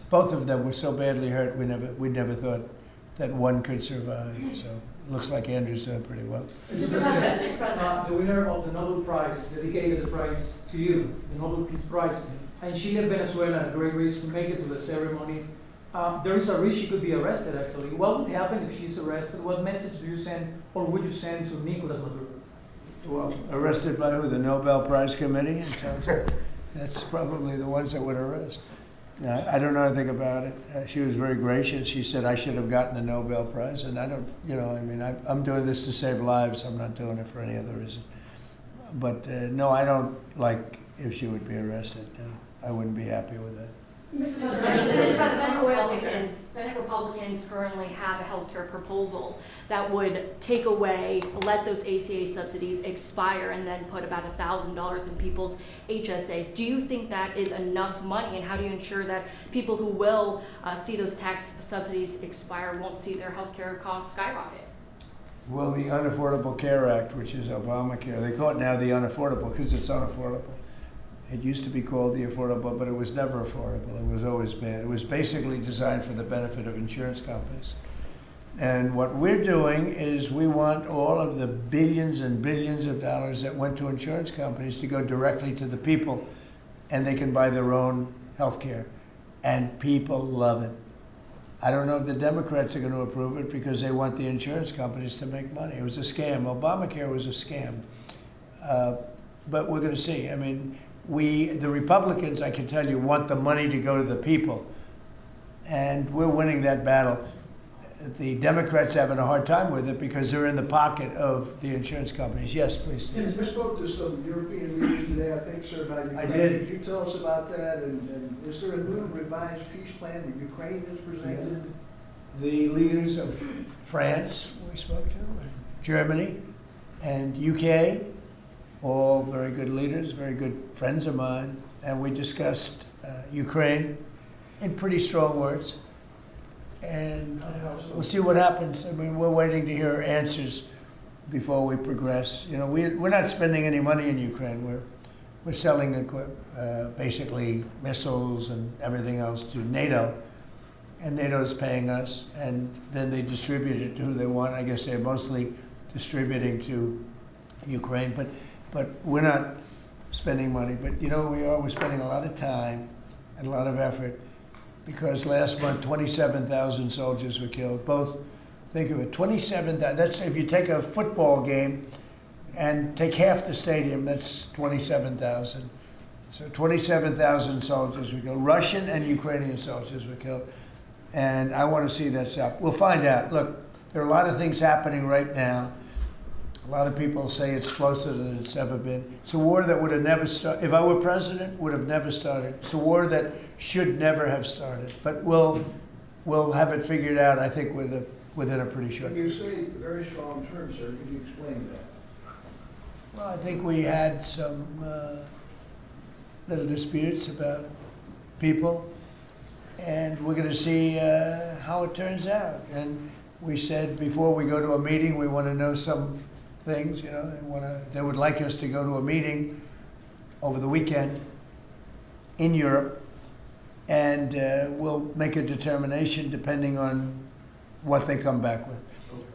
Speaker 1: both of them were so badly hurt, we never thought that one could survive. So it looks like Andrew's doing pretty well.
Speaker 10: Mr. President.
Speaker 12: The winner of the Nobel Prize dedicated the prize to you, the Nobel Peace Prize. And she left Venezuela in a great race to make it to the ceremony. There is a risk she could be arrested, actually. What would happen if she's arrested? What message do you send, or would you send to Nicolas Maduro?
Speaker 1: Well, arrested by who? The Nobel Prize Committee? That's probably the ones that would arrest. I don't know anything about it. She was very gracious. She said I should have gotten the Nobel Prize, and I don't, I'm doing this to save lives. I'm not doing it for any other reason. But no, I don't like if she would be arrested. No, I wouldn't be happy with that.
Speaker 10: Mr.
Speaker 13: Senate Republicans currently have a healthcare proposal that would take away, let those ACA subsidies expire and then put about $1,000 in people's HSAs. Do you think that is enough money, and how do you ensure that people who will see those tax subsidies expire won't see their healthcare costs skyrocket?
Speaker 1: Well, the Unaffordable Care Act, which is Obamacare, they call it now the unaffordable because it's unaffordable. It used to be called the affordable, but it was never affordable. It was always bad. It was basically designed for the benefit of insurance companies. And what we're doing is we want all of the billions and billions of dollars that went to insurance companies to go directly to the people, and they can buy their own health care. And people love it. I don't know if the Democrats are going to approve it because they want the insurance companies to make money. It was a scam. Obamacare was a scam. But we're going to see. I mean, the Republicans, I can tell you, want the money to go to the people. And we're winning that battle. The Democrats are having a hard time with it because they're in the pocket of the insurance companies. Yes, please.
Speaker 14: Yes, we spoke to some European leaders today, I think, sir, about Ukraine.
Speaker 1: I did.
Speaker 14: Could you tell us about that? And is there a new revised peace plan that Ukraine has presented?
Speaker 1: The leaders of France, we spoke to, and Germany, and UK, all very good leaders, very good friends of mine, and we discussed Ukraine in pretty strong words. And we'll see what happens. I mean, we're waiting to hear answers before we progress. You know, we're not spending any money in Ukraine. We're selling basically missiles and everything else to NATO, and NATO's paying us, and then they distribute it to who they want. I guess they're mostly distributing to Ukraine, but we're not spending money. But you know, we're spending a lot of time and a lot of effort, because last month 27,000 soldiers were killed. Both, think of it, 27,000. That's, if you take a football game and take half the stadium, that's 27,000. So 27,000 soldiers were killed. Russian and Ukrainian soldiers were killed. And I want to see that stop. We'll find out. Look, there are a lot of things happening right now. A lot of people say it's closer than it's ever been. It's a war that would have never started. If I were president, would have never started. It's a war that should never have started. But we'll have it figured out, I think, within a pretty short
Speaker 14: When you say very strong terms, sir, could you explain that?
Speaker 1: Well, I think we had some little disputes about people, and we're going to see how it turns out. And we said before we go to a meeting, we want to know some things. You know, they would like us to go to a meeting over the weekend in Europe, and we'll make a determination depending on what they come back with.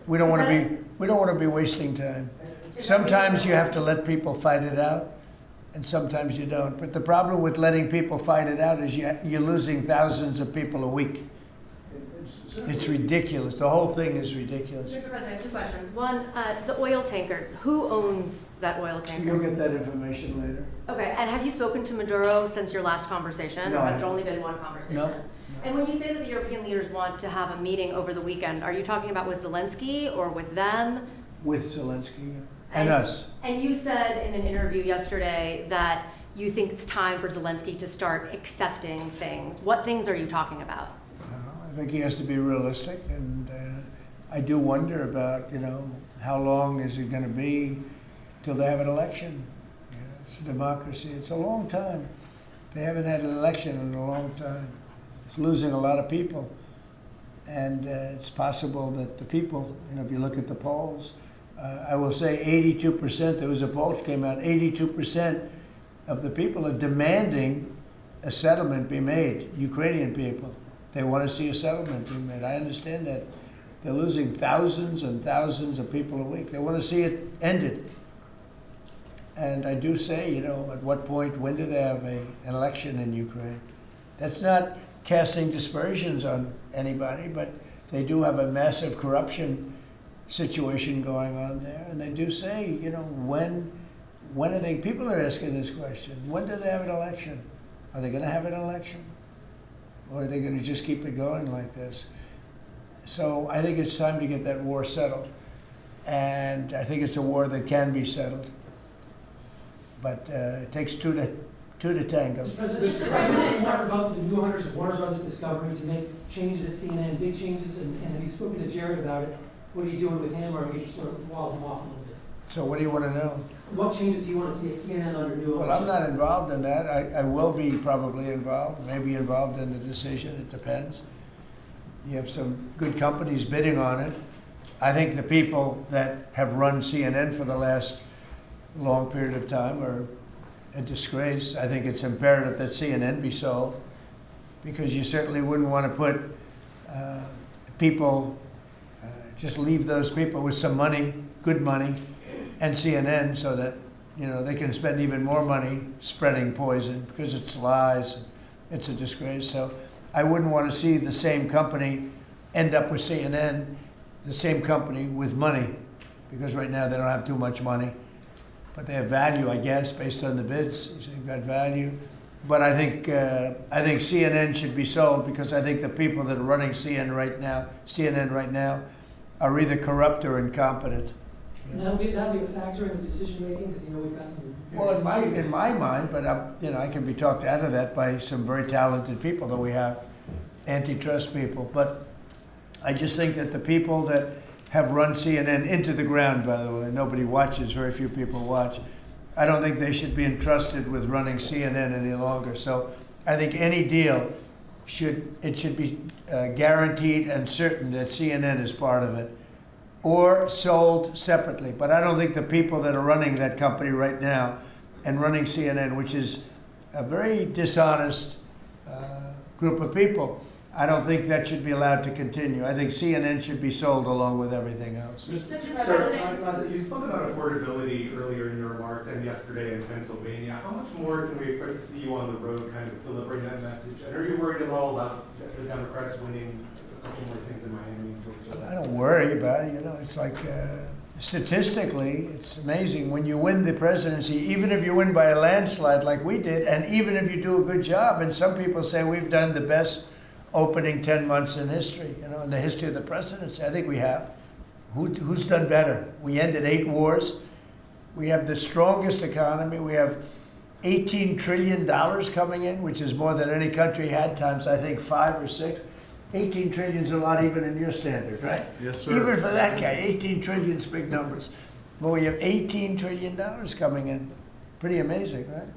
Speaker 1: We don't want to be wasting time. Sometimes you have to let people fight it out, and sometimes you don't. But the problem with letting people fight it out is you're losing thousands of people a week. It's ridiculous. The whole thing is ridiculous.
Speaker 15: Mr. President, two questions. One, the oil tanker. Who owns that oil tanker?
Speaker 1: You'll get that information later.
Speaker 15: Okay, and have you spoken to Maduro since your last conversation?
Speaker 1: No.
Speaker 15: Or has it only been one conversation?
Speaker 1: No.
Speaker 15: And when you say that the European leaders want to have a meeting over the weekend, are you talking about with Zelensky or with them?
Speaker 1: With Zelensky and us.
Speaker 15: And you said in an interview yesterday that you think it's time for Zelensky to start accepting things. What things are you talking about?
Speaker 1: I think he has to be realistic, and I do wonder about, you know, how long is it going to be till they have an election? You know, it's a democracy. It's a long time. They haven't had an election in a long time. It's losing a lot of people, and it's possible that the people, you know, if you look at the polls, I will say 82%, there was a poll that came out, 82% of the people are demanding a settlement be made, Ukrainian people. They want to see a settlement be made. I understand that. They're losing thousands and thousands of people a week. They want to see it ended. And I do say, you know, at what point, when do they have an election in Ukraine? That's not casting dispersions on anybody, but they do have a massive corruption situation going on there. And they do say, you know, when are they, people are asking this question, when do they have an election? Are they going to have an election? Or are they going to just keep it going like this? So I think it's time to get that war settled. And I think it's a war that can be settled. But it takes two to tango.
Speaker 12: Mr. President, you talked about the new owners of Warner Brothers Discovery to make changes at CNN, big changes, and have you spoken to Jared about it? What are you doing with him, or are you just sort of wall him off a little bit?
Speaker 1: So what do you want to know?
Speaker 12: What changes do you want to see at CNN under new ownership?
Speaker 1: Well, I'm not involved in that. I will be probably involved, maybe involved in the decision. It depends. You have some good companies bidding on it. I think the people that have run CNN for the last long period of time are a disgrace. I think it's imperative that CNN be sold, because you certainly wouldn't want to put people, just leave those people with some money, good money, and CNN, so that, you know, they can spend even more money spreading poison, because it's lies. It's a disgrace. So I wouldn't want to see the same company end up with CNN, the same company with money, because right now they don't have too much money. But they have value, I guess, based on the bids. They've got value. But I think CNN should be sold, because I think the people that are running CNN right now are either corrupt or incompetent.
Speaker 12: And that'll be a factor in the decision making, because, you know, we've got some.
Speaker 1: Well, in my mind, but you know, I can be talked out of that by some very talented people that we have, antitrust people. But I just think that the people that have run CNN into the ground, by the way, nobody watches, very few people watch. I don't think they should be entrusted with running CNN any longer. So I think any deal should be guaranteed and certain that CNN is part of it. or sold separately. But I don't think the people that are running that company right now and running CNN, which is a very dishonest group of people, I don't think that should be allowed to continue. I think CNN should be sold along with everything else.
Speaker 11: Sir, you spoke about affordability earlier in your remarks and yesterday in Pennsylvania. How much more can we expect to see you on the road kind of delivering that message? And are you worried at all about the Democrats winning a couple more things in Miami and Georgia?
Speaker 1: I don't worry about it. You know, it's like statistically, it's amazing when you win the presidency, even if you win by a landslide like we did, and even if you do a good job, and some people say we've done the best opening 10 months in history, you know, in the history of the presidency. I think we have. Who's done better? We ended 8 wars. We have the strongest economy. We have $18 trillion coming in, which is more than any country had, times I think 5 or 6. 18 trillion is a lot even in your standard, right?
Speaker 3: Yes, sir.
Speaker 1: Even for that guy, 18 trillion is big numbers. But we have $18 trillion coming in. Pretty amazing, right?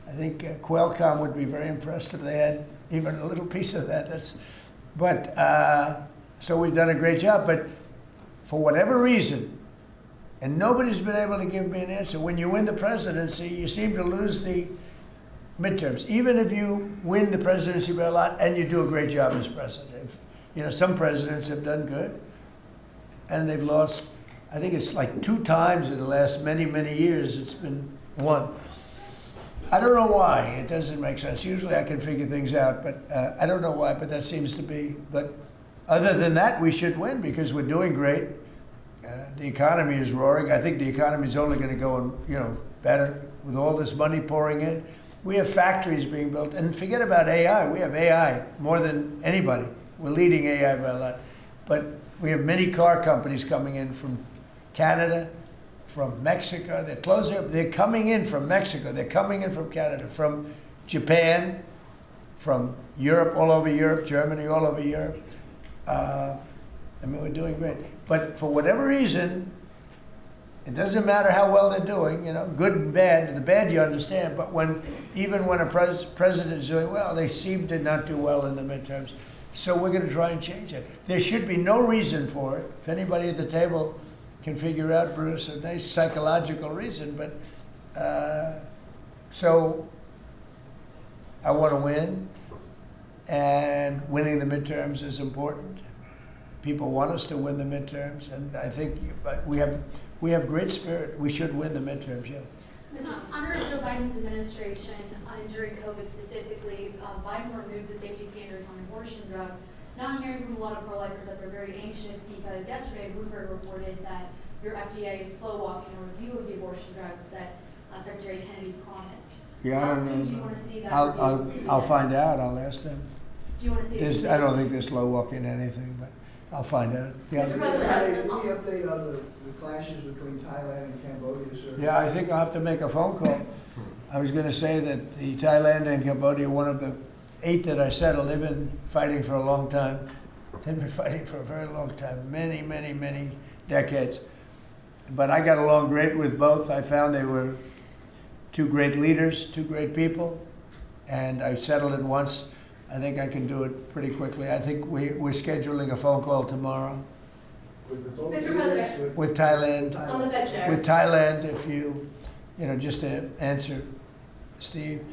Speaker 1: I think Qualcomm would be very impressed if they had even a little piece of that. So we've done a great job. But for whatever reason, and nobody's been able to give me an answer, when you win the presidency, you seem to lose the midterms. Even if you win the presidency by a lot and you do a great job as president. You know, some presidents have done good and they've lost, I think it's like 2 times in the last many, many years it's been won. I don't know why. It doesn't make sense. Usually I can figure things out, but I don't know why, but that seems to be. But other than that, we should win because we're doing great. The economy is roaring. I think the economy is only going to go, better with all this money pouring in. We have factories being built. And forget about AI. We have AI more than anybody. We're leading AI by a lot. But we have many car companies coming in from Canada, from Mexico. They're closing. They're coming in from Mexico. They're coming in from Canada, from Japan, from Europe, all over Europe, Germany, all over Europe. We're doing great. But for whatever reason, it doesn't matter how well they're doing, good and bad. The bad you understand, but even when a president is doing well, they seem to not do well in the midterms. So we're going to try and change it. There should be no reason for it. If anybody at the table can figure out, Bruce, a nice psychological reason, but so I want to win, and winning the midterms is important. People want us to win the midterms, and I think we have great spirit. We should win the midterms, yeah.
Speaker 10: Under Joe Biden's administration, during COVID specifically, Biden removed the safety standards on abortion drugs. Now I'm hearing from a lot of pro-lifers that they're very anxious because yesterday Bloomberg reported that your FDA is slow walking a review of the abortion drugs that Secretary Kennedy promised.
Speaker 1: Yeah,
Speaker 10: How
Speaker 1: I don't
Speaker 10: soon
Speaker 1: know.
Speaker 10: do you want to see that?
Speaker 1: I'll find out. I'll ask them.
Speaker 10: Do you want to see it?
Speaker 1: I don't think they're slow walking anything, but I'll find out. Yeah.
Speaker 10: Mr. President,
Speaker 14: Any update on the clashes between Thailand and Cambodia, sir?
Speaker 1: Yeah, I think I'll have to make a phone call. I was going to say that the Thailand and Cambodia, one of the 8 that I settled, they've been fighting for a long time. They've been fighting for a very long time, many, many, many decades. But I got along great with both. I found they were 2 great leaders, 2 great people, and I settled it once. I think I can do it pretty quickly. I think we're scheduling a phone call tomorrow.
Speaker 10: Mr. President.
Speaker 1: With Thailand.
Speaker 10: On the Fed chair.
Speaker 1: With Thailand, if you just to answer, Steve,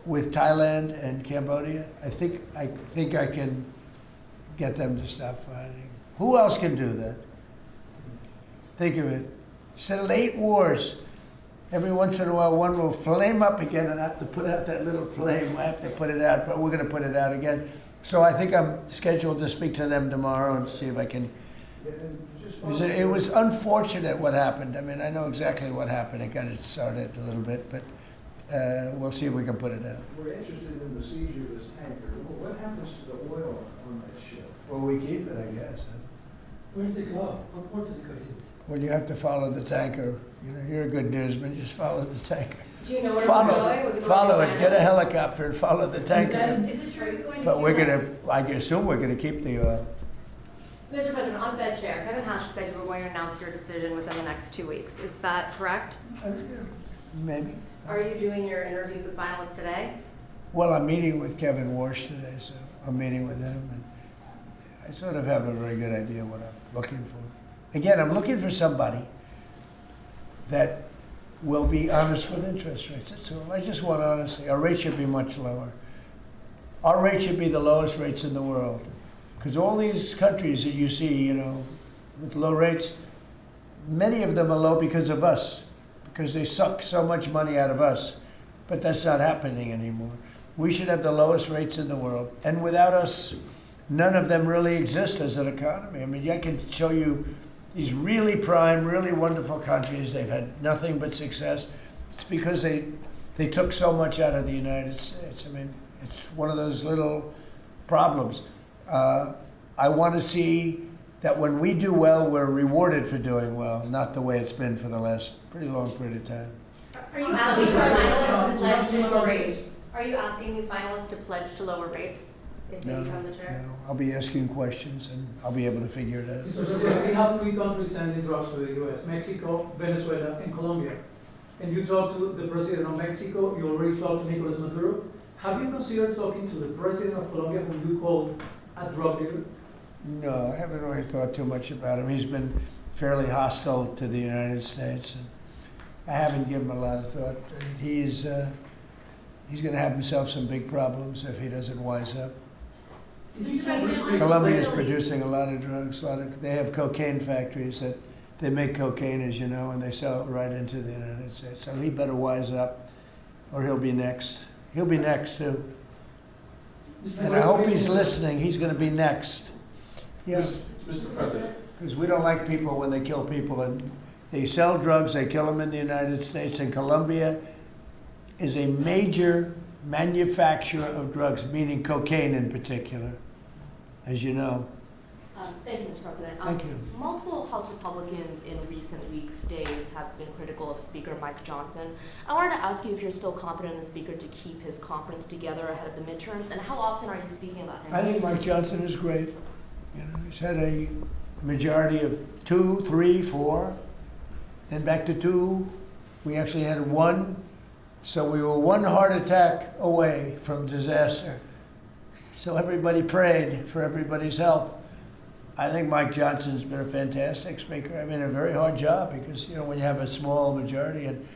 Speaker 1: with Thailand and Cambodia, I think I can get them to stop fighting. Who else can do that? Think of it. Settled 8 wars. Every once in a while, one will flame up again, and I have to put out that little flame. I have to put it out, but we're going to put it out again. So I think I'm scheduled to speak to them tomorrow and see if I can. It was unfortunate what happened. I mean, I know exactly what happened. It got it started a little bit, but we'll see if we can put it out.
Speaker 14: We're interested in the seizure of this tanker. What happens to the oil on that ship?
Speaker 1: Well, we keep it, I guess.
Speaker 12: Where does it go? What port does it go to?
Speaker 1: Well, you have to follow the tanker. You're a good newsman. Just follow the tanker.
Speaker 10: Do you know where it was going? Was it going
Speaker 1: Follow
Speaker 10: to
Speaker 1: it.
Speaker 10: China?
Speaker 1: Get a helicopter and follow the tanker.
Speaker 10: Is it true it's going to
Speaker 1: But we're
Speaker 10: Cuba?
Speaker 1: I assume we're gonna keep the oil.
Speaker 15: Mr. President, on Fed Chair, Kevin Haskell said you were going to announce your decision within the next 2 weeks. Is that correct?
Speaker 1: Maybe.
Speaker 15: Are you doing your interviews with finalists today?
Speaker 1: Well, I'm meeting with Kevin Warsh today, so I'm meeting with him, and I sort of have a very good idea what I'm looking for. Again, I'm looking for somebody that will be honest with interest rates. That's all. I just want honesty. Our rates should be much lower. Our rates should be the lowest rates in the world. Because all these countries that you see, with low rates, many of them are low because of us, because they suck so much money out of us. But that's not happening anymore. We should have the lowest rates in the world. And without us, none of them really exist as an economy. I mean, I can show you these really prime, really wonderful countries. They've had nothing but success. It's because they took so much out of the United States. I mean, it's one of those little problems. I want to see that when we do well, we're rewarded for doing well, not the way it's been for the last pretty long period of time.
Speaker 15: Are you asking for finalists to pledge to lower rates? Are you asking these finalists to pledge to lower rates if they become the chair?
Speaker 1: No, I'll be asking questions and I'll be able to figure it out.
Speaker 12: Mr. President, we have 3 countries sending drugs to the U.S., Mexico, Venezuela, and Colombia. And you talked to the president of Mexico, you already talked to Nicolas Maduro. Have you considered talking to the president of Colombia, whom you call a drug dealer?
Speaker 1: No, I haven't really thought too much about him. He's been fairly hostile to the United States, and I haven't given him a lot of thought. He's going to have himself some big problems if he doesn't wise up. Colombia is producing a lot of drugs. They have cocaine factories that they make cocaine, as you know, and they sell it right into the United States. So he better wise up, or he'll be next. He'll be next too. And I hope he's listening. He's going to be next. Yes,
Speaker 11: Mr. President.
Speaker 1: because we don't like people when they kill people, and they sell drugs. They kill them in the United States, and Colombia is a major manufacturer of drugs, meaning cocaine in particular, as you know.
Speaker 16: Thank you, Mr. President.
Speaker 1: Thank you.
Speaker 16: Multiple House Republicans in recent weeks, days, have been critical of Speaker Mike Johnson. I wanted to ask you if you're still confident in the Speaker to keep his conference together ahead of the midterms, and how often are you speaking about him?
Speaker 1: I think Mike Johnson is great. He's had a majority of 2, 3, 4, then back to 2. We actually had 1. So we were 1 heart attack away from disaster. So everybody prayed for everybody's health. I think Mike Johnson's been a fantastic speaker. I mean, a very hard job because, when you have a small majority, and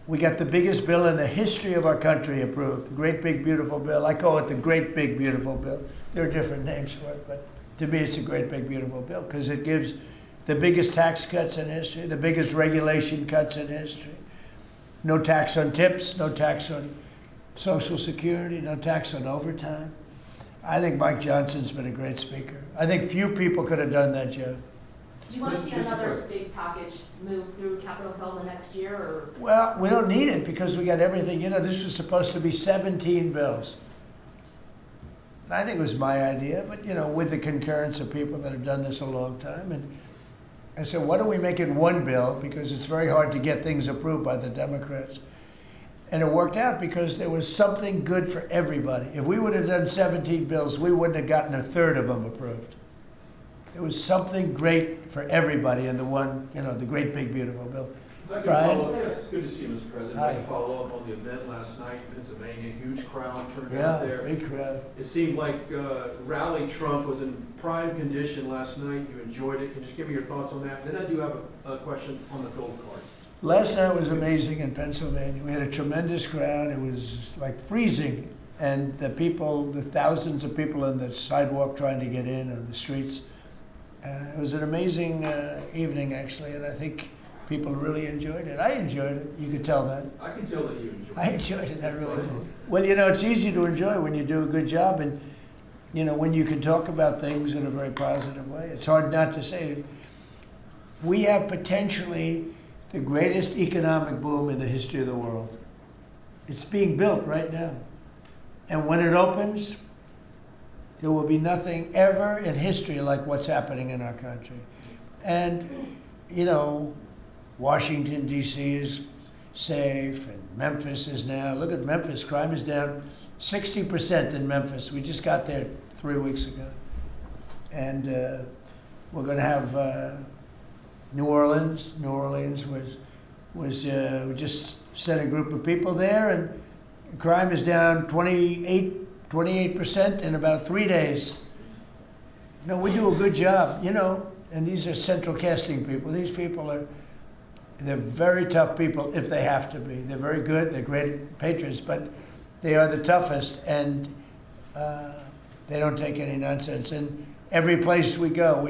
Speaker 1: we got the biggest bill in the history of our country approved, the Great Big Beautiful Bill. I call it the Great Big Beautiful Bill. There are different names for it, but to me it's a Great Big Beautiful Bill because it gives the biggest tax cuts in history, the biggest regulation cuts in history. No tax on tips, no tax on Social Security, no tax on overtime. I think Mike Johnson's been a great speaker. I think few people could have done that job.
Speaker 16: Do you want to see another big package move through Capitol Hill in the next year, or?
Speaker 1: Well, we don't need it because we got everything. This was supposed to be 17 bills. And I think it was my idea, but, with the concurrence of people that have done this a long time. And I said, why don't we make it 1 bill? Because it's very hard to get things approved by the Democrats. And it worked out because there was something good for everybody. If we would have done 17 bills, we wouldn't have gotten 1/3 of them approved. It was something great for everybody in the one, the Great Big Beautiful Bill. Brian?
Speaker 17: Yes, good to see you, Mr. President.
Speaker 1: Hi.
Speaker 17: I'd like to follow up on the event last night in Pennsylvania. Huge crowd turned
Speaker 1: Yeah,
Speaker 17: out there.
Speaker 1: big crowd.
Speaker 17: It seemed like Rally Trump was in prime condition last night. You enjoyed it. Can you just give me your thoughts on that? And then I do have a question on the gold card.
Speaker 1: Last night was amazing in Pennsylvania. We had a tremendous crowd. It was like freezing. And the thousands of people on the sidewalk trying to get in, or the streets. It was an amazing evening, actually, and I think people really enjoyed it. I enjoyed it. You could tell that.
Speaker 17: I can tell that you enjoyed it.
Speaker 1: I enjoyed it. I really did. Well, it's easy to enjoy when you do a good job, and, when you can talk about things in a very positive way. It's hard not to say it. We have potentially the greatest economic boom in the history of the world. It's being built right now. And when it opens, there will be nothing ever in history like what's happening in our country. And, Washington, D.C. is safe, and Memphis is now. Look at Memphis. Crime is down 60% in Memphis. We just got there 3 weeks ago. And we're going to have New Orleans. New Orleans we just sent a group of people there, and crime is down 28% in about 3 days. We do a good job. And these are central casting people. These people they're very tough people if they have to be. They're very good, they're great patriots, but they are the toughest, and they don't take any nonsense. And every place we go,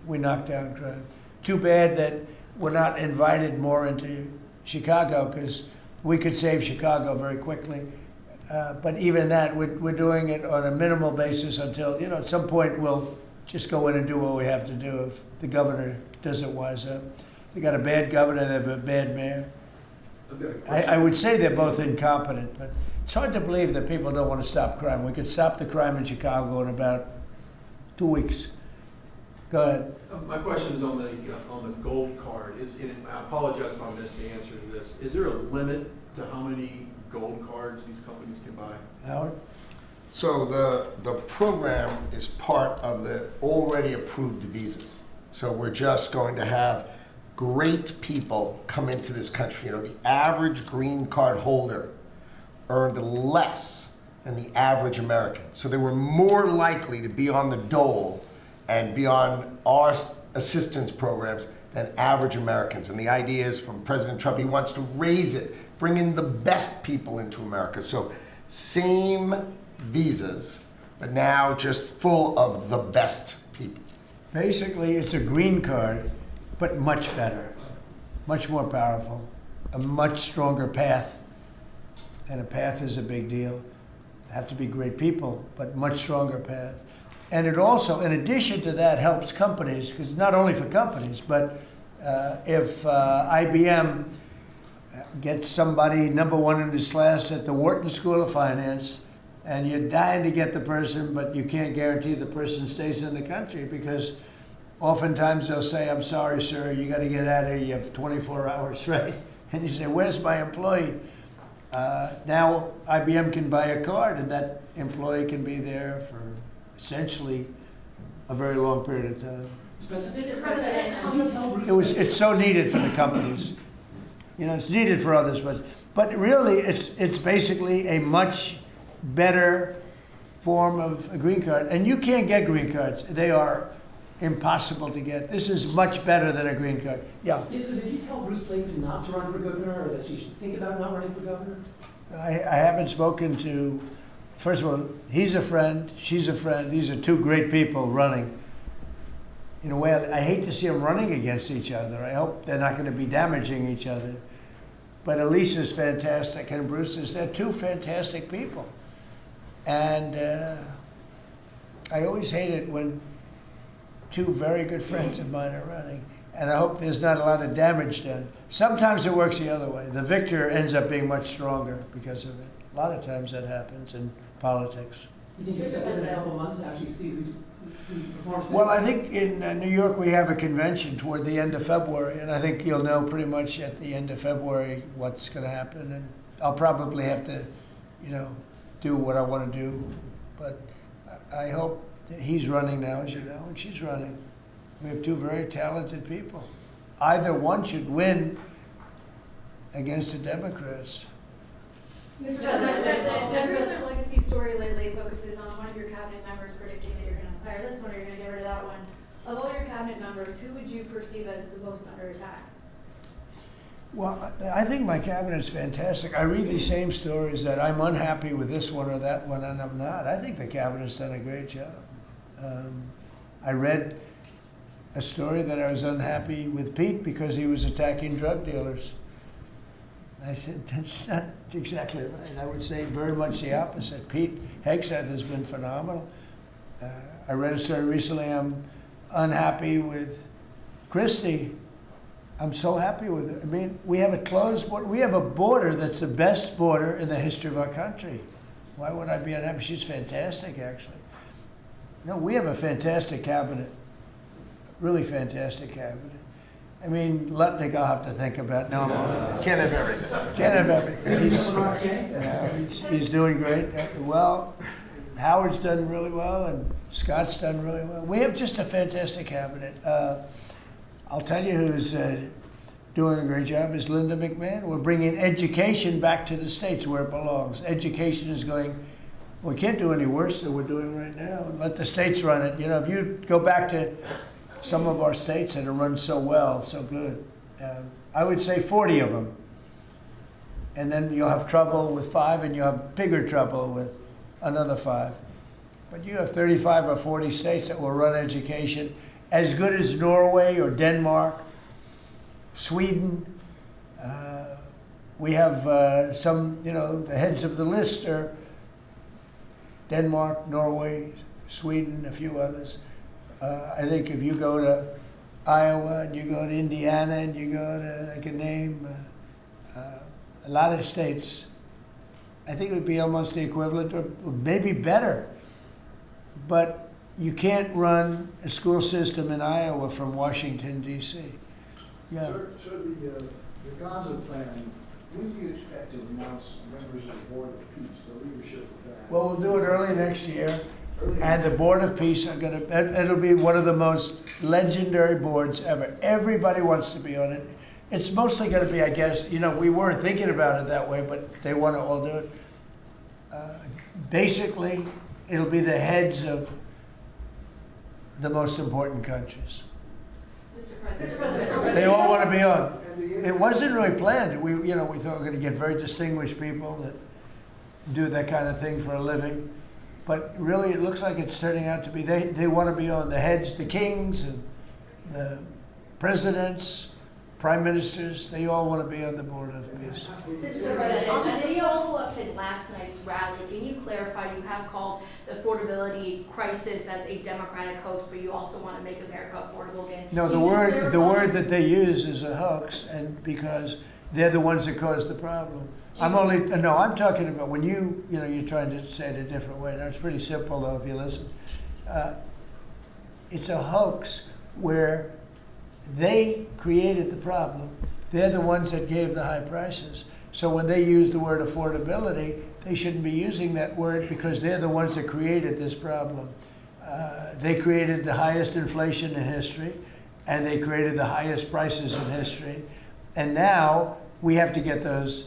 Speaker 1: we knock down crime. Too bad that we're not invited more into Chicago, because we could save Chicago very quickly. But even that, we're doing it on a minimal basis until, at some point we'll just go in and do what we have to do if the governor doesn't wise up. They got a bad governor, they have a bad mayor. I would say they're both incompetent, but it's hard to believe that people don't want to stop crime. We could stop the crime in Chicago in about 2 weeks. Go ahead.
Speaker 17: My question is on the gold card. I apologize if I missed the answer to this. Is there a limit to how many gold cards these companies can buy?
Speaker 1: Howard?
Speaker 2: So the program is part of the already approved visas. So we're just going to have great people come into this country. The average green card holder earned less than the average American. So they were more likely to be on the dole and be on our assistance programs than average Americans. And the idea is from President Trump, he wants to raise it, bring in the best people into America. So same visas, but now just full of the best people.
Speaker 1: Basically, it's a green card, but much better, much more powerful, a much stronger path. And a path is a big deal. Have to be great people, but much stronger path. And it also, in addition to that, helps companies, because not only for companies, but if IBM gets somebody #1 in his class at the Wharton School of Finance, and you're dying to get the person, but you can't guarantee the person stays in the country, because oftentimes they'll say, I'm sorry, sir, you got to get out of here, you have 24 hours, right? And you say, where's my employee? Now IBM can buy a card, and that employee can be there for essentially a very long period of time.
Speaker 12: Mr. President, could you tell Bruce?
Speaker 1: It's so needed for the companies. It's needed for others, but really it's basically a much better form of a green card. And you can't get green cards. They are impossible to get. This is much better than a green card. Yeah.
Speaker 12: Yes, so did you tell Bruce Blakely not to run for governor, or that she should think about not running for governor?
Speaker 1: I haven't spoken to, first of all, he's a friend, she's a friend. These are two great people running. In a way, I hate to see them running against each other. I hope they're not going to be damaging each other. But Elisa's fantastic, and Bruce is, they're two fantastic people. And I always hate it when two very good friends of mine are running. And I hope there's not a lot of damage done. Sometimes it works the other way. The victor ends up being much stronger because of it. A lot of times that happens in politics.
Speaker 12: You think you step in a couple months after you see who performs?
Speaker 1: Well, I think in New York we have a convention toward the end of February, and I think you'll know pretty much at the end of February what's going to happen. And I'll probably have to, do what I want to do. But I hope that he's running now, as you know, and she's running. We have two very talented people. Either one should win against the Democrats.
Speaker 10: Mr. President, the President legacy story lately focuses on one of your cabinet members predicting that you're going to fire this one or you're going to get rid of that one. Of all your cabinet members, who would you perceive as the most under attack?
Speaker 1: Well, I think my cabinet's fantastic. I read these same stories that I'm unhappy with this one or that one, and I'm not. I think the cabinet's done a great job. I read a story that I was unhappy with Pete because he was attacking drug dealers. I said, that's not exactly right. I would say very much the opposite. Pete Hegseth has been phenomenal. I read a story recently, I'm unhappy with Christie. I'm so happy with it. I mean, we have a closed border. We have a border that's the best border in the history of our country. Why would I be unhappy? She's fantastic, actually. We have a fantastic cabinet. Really fantastic cabinet. I mean, Lutnick I'll have to think about. No,
Speaker 2: Can't have everything.
Speaker 1: Can't have everything. He's doing great. Well, Howard's done really well, and Scott's done really well. We have just a fantastic cabinet. I'll tell you who's doing a great job is Linda McMahon. We're bringing education back to the states where it belongs. Education is going, we can't do any worse than we're doing right now. Let the states run it. If you go back to some of our states that are run so well, so good. I would say 40 of them. And then you'll have trouble with 5, and you'll have bigger trouble with another 5. But you have 35 or 40 states that will run education as good as Norway or Denmark, Sweden. We have some, the heads of the list are Denmark, Norway, Sweden, a few others. I think if you go to Iowa and you go to Indiana and you go to, I can name a lot of states, I think it would be almost the equivalent or maybe better. But you can't run a school system in Iowa from Washington, D.C. Yeah.
Speaker 14: Sir, the Gaza plan, when do you expect to announce members of the Board of Peace, the leadership of that?
Speaker 1: Well, we'll do it early next year. And the Board of Peace are going to, it'll be one of the most legendary boards ever. Everybody wants to be on it. It's mostly going to be, I guess, we weren't thinking about it that way, but they want to all do it. Basically, it'll be the heads of the most important countries.
Speaker 10: Mr. President.
Speaker 1: They all want to be on. It wasn't really planned. We thought we were going to get very distinguished people that do that kind of thing for a living. But really, it looks like it's turning out to be, they want to be on. The heads, the kings and the presidents, prime ministers, they all want to be on the Board of Peace.
Speaker 13: Mr. President, as a follow-up to last night's rally, can you clarify, you have called the affordability crisis as a Democratic hoax, but you also want to make America affordable again?
Speaker 1: No, the word that they use is a hoax, and because they're the ones that caused the problem. I'm talking about when you're trying to say it a different way. Now, it's pretty simple, though, if you listen. It's a hoax where they created the problem. They're the ones that gave the high prices. So when they use the word affordability, they shouldn't be using that word because they're the ones that created this problem. They created the highest inflation in history, and they created the highest prices in history. And now we have to get those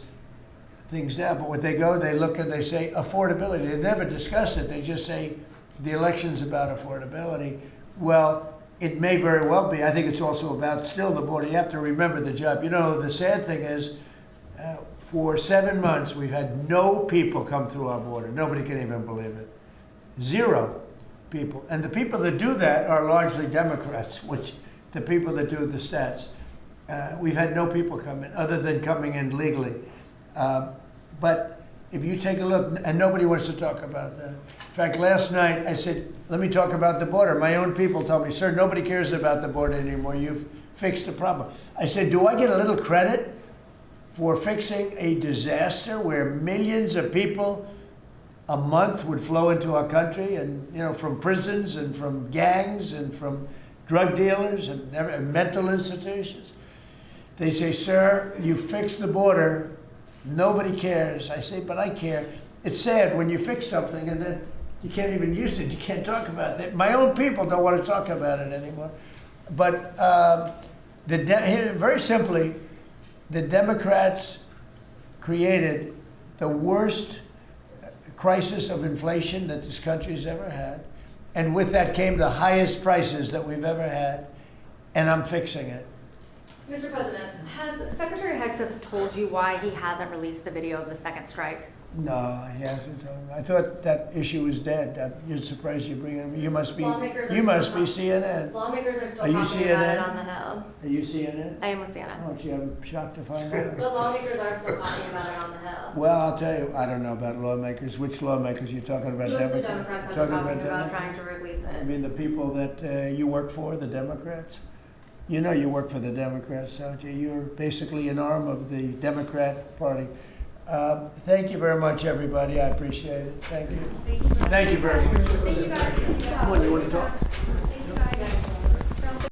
Speaker 1: things down. But when they go, they look and they say affordability. They never discuss it. They just say the election's about affordability. Well, it may very well be. I think it's also about still the border. You have to remember the job. The sad thing is, for 7 months, we've had no people come through our border. Nobody can even believe it. 0 people. And the people that do that are largely Democrats, which the people that do the stats. We've had no people come in, other than coming in legally. But if you take a look, and nobody wants to talk about that. In fact, last night I said, let me talk about the border. My own people told me, sir, nobody cares about the border anymore. You've fixed the problem. I said, do I get a little credit for fixing a disaster where millions of people a month would flow into our country, and from prisons and from gangs and from drug dealers and mental institutions? They say, sir, you fixed the border. Nobody cares. I say, but I care. It's sad when you fix something and then you can't even use it. You can't talk about it. My own people don't want to talk about it anymore. But very simply, the Democrats created the worst crisis of inflation that this country's ever had. And with that came the highest prices that we've ever had. And I'm fixing it.
Speaker 15: Mr. President, has Secretary Hegseth told you why he hasn't released the video of the second strike?
Speaker 1: No, he hasn't told me. I thought that issue was dead. You're surprised you bring it up. You must be CNN.
Speaker 15: Lawmakers are still
Speaker 1: Are you
Speaker 15: talking about it
Speaker 1: CNN?
Speaker 15: on the Hill.
Speaker 1: Are you CNN?
Speaker 15: I am with CNN.
Speaker 1: Oh, gee, I'm shocked to find out.
Speaker 15: But lawmakers are still talking about it on the Hill.
Speaker 1: Well, I'll tell you, I don't know about lawmakers. Which lawmakers? You're talking about
Speaker 15: Most of the
Speaker 1: Democrats?
Speaker 15: Democrats are talking about trying to release it.
Speaker 1: I mean, the people that you work for, the Democrats? You know you work for the Democrats, don't you? You're basically an arm of the Democrat Party. Thank you very much, everybody. I appreciate it. Thank you. Thank you very much.
Speaker 15: Thank you guys.
Speaker 1: What, you want to talk?